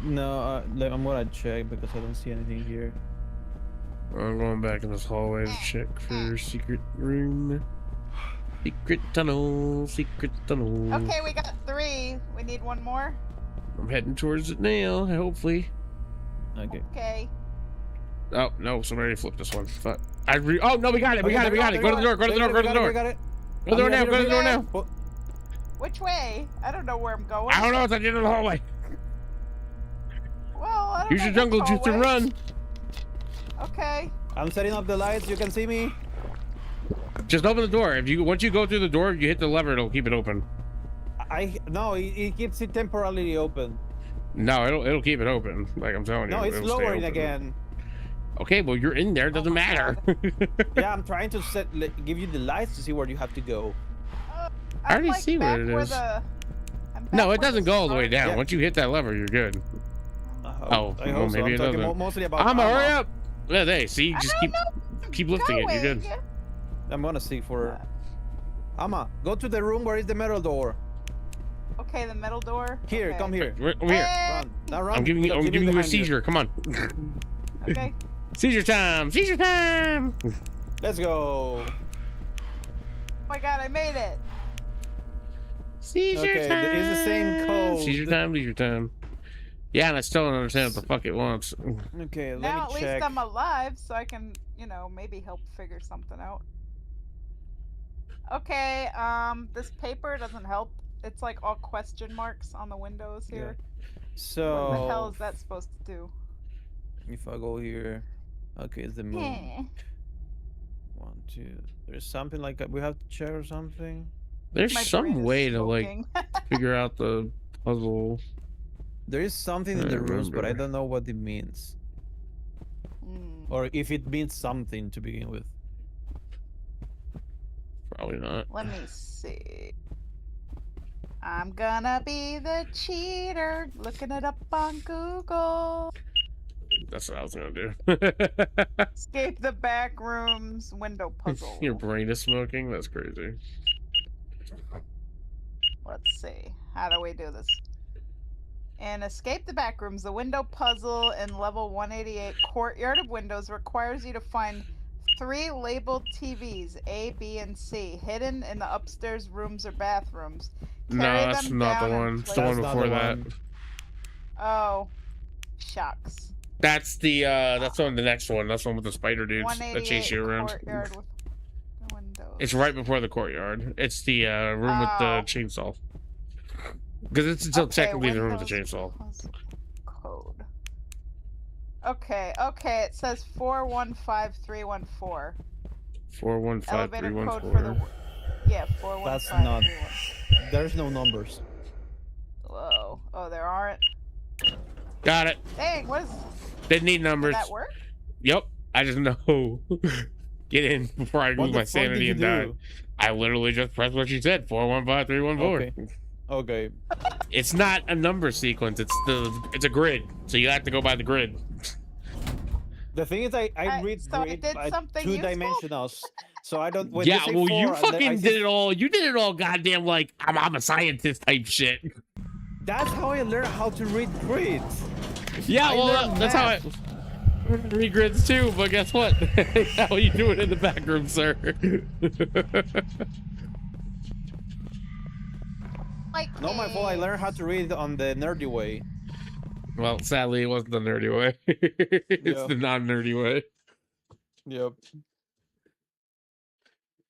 No, I'm gonna check because I don't see anything here. I'm going back in this hallway to check for secret room. Secret tunnel. Secret tunnel. Okay, we got 3. We need one more. I'm heading towards it now, hopefully. Okay. Okay. Oh, no, somebody flipped this one. Fuck. Oh, no, we got it. We got it. We got it. Go to the door. Go to the door. Go to the door. Got it. Go to the door now. Go to the door now. Which way? I don't know where I'm going. I don't know. It's at the end of the hallway. Well, I don't Use know your jungle which juice to hallway. run. Okay. I'm setting up the lights. You can see me. Just open the door. Once you go through the door, you hit the lever. It'll keep it open. No, it keeps it temporarily open. No, it'll keep it open. Like I'm telling you. No, it's it'll stay lowering open. again. Okay, well you're in there. Doesn't my matter. Yeah, I'm trying to give you the lights to see where you have to go. I already I'm, see back where it is. I'm back No, where it doesn't the go all the way start- down. Yeah. Once you hit that lever, you're good. I Oh, hope well, so. maybe I'm it talking doesn't. mostly about Hurry Amma. up! Yeah, there. See, I just don't know keep lifting it. You're good. going. I'm gonna see for Amma. Go to the room where is the metal door. Okay, the middle door. Here, Okay. come here. Over here. Run. Now run. I'm giving you a behind seizure. Come on. Okay. Seizure time! Seizure time! Let's go. Oh my god, I made it. Seizure Okay, time! it's the same code. Seizure time, leisure time. Yeah, and I still don't understand what the fuck it wants. Okay, let Now at me least check. I'm alive, so I can, maybe help figure something out. Okay, this paper doesn't help. It's like all question marks on the windows here. So What the hell is that supposed to do? if I go here, okay, it's the moon. Heh. 1, 2. There's something like we have to check or something. There's My brain some is way to like smoking. figure out the puzzle. There is something in I the rooms, but I remember. don't know what it means, Hmm. or if it means something to begin with. Probably not. Let me see. I'm gonna be the cheater, looking it up on Google. That's what I was gonna do. Escape the back rooms window puzzle. Your brain is smoking? That's crazy. Let's see. How do we do this? And escape the back rooms. The window puzzle in level 188 courtyard of windows requires you to find 3 labeled TVs, A, B, and C, hidden in the upstairs rooms or bathrooms. No, Carry that's them not the down and one. It's the place- one That's not before the that. one. Oh, shucks. That's that's on the next one. That's the one with the spider dudes that chase you around. Courtyard with the windows. It's right before the courtyard. It's the room with the Oh. chainsaw. Because it's still Okay, technically the room with the Windows chainsaw. puzzle code. Okay, it says 415314. 415314. Elevator code for the. Yeah, 41531. That's not. There's no numbers. Whoa. Oh, there aren't. Got it. Dang, what is. Didn't need Did numbers. that work? Yep. I just know. Get in before I What lose the my fuck did sanity you and die. do? I literally just pressed what she said. 415314. Okay. It's not a number sequence. It's a grid. So you have to go by the grid. The thing is, I read so I grid did by something 2-dimensionals, so I don't. When Yeah, they say well, 4, you and then fucking I did see- it all. You did it all goddamn like I'm a scientist type shit. That's how I learned how to read grids. Yeah, I well, learned that's how I read grids too, but guess what? How you do it in the back room, sir. Like. Not my fault. I learned how to read on the nerdy way. Well, sadly, it wasn't the nerdy way. It's Yeah. the non-nerdy way. Yep.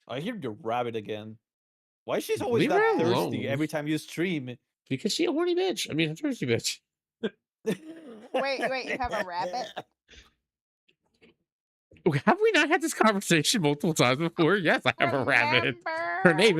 I hear your rabbit again. Why she's always Leave that her thirsty alone. every time you stream? Because she a horny bitch. I mean, a thirsty bitch. Wait, you have a rabbit? Have we not had this conversation multiple times before? Yes, I have a rabbit. Her Remember? name is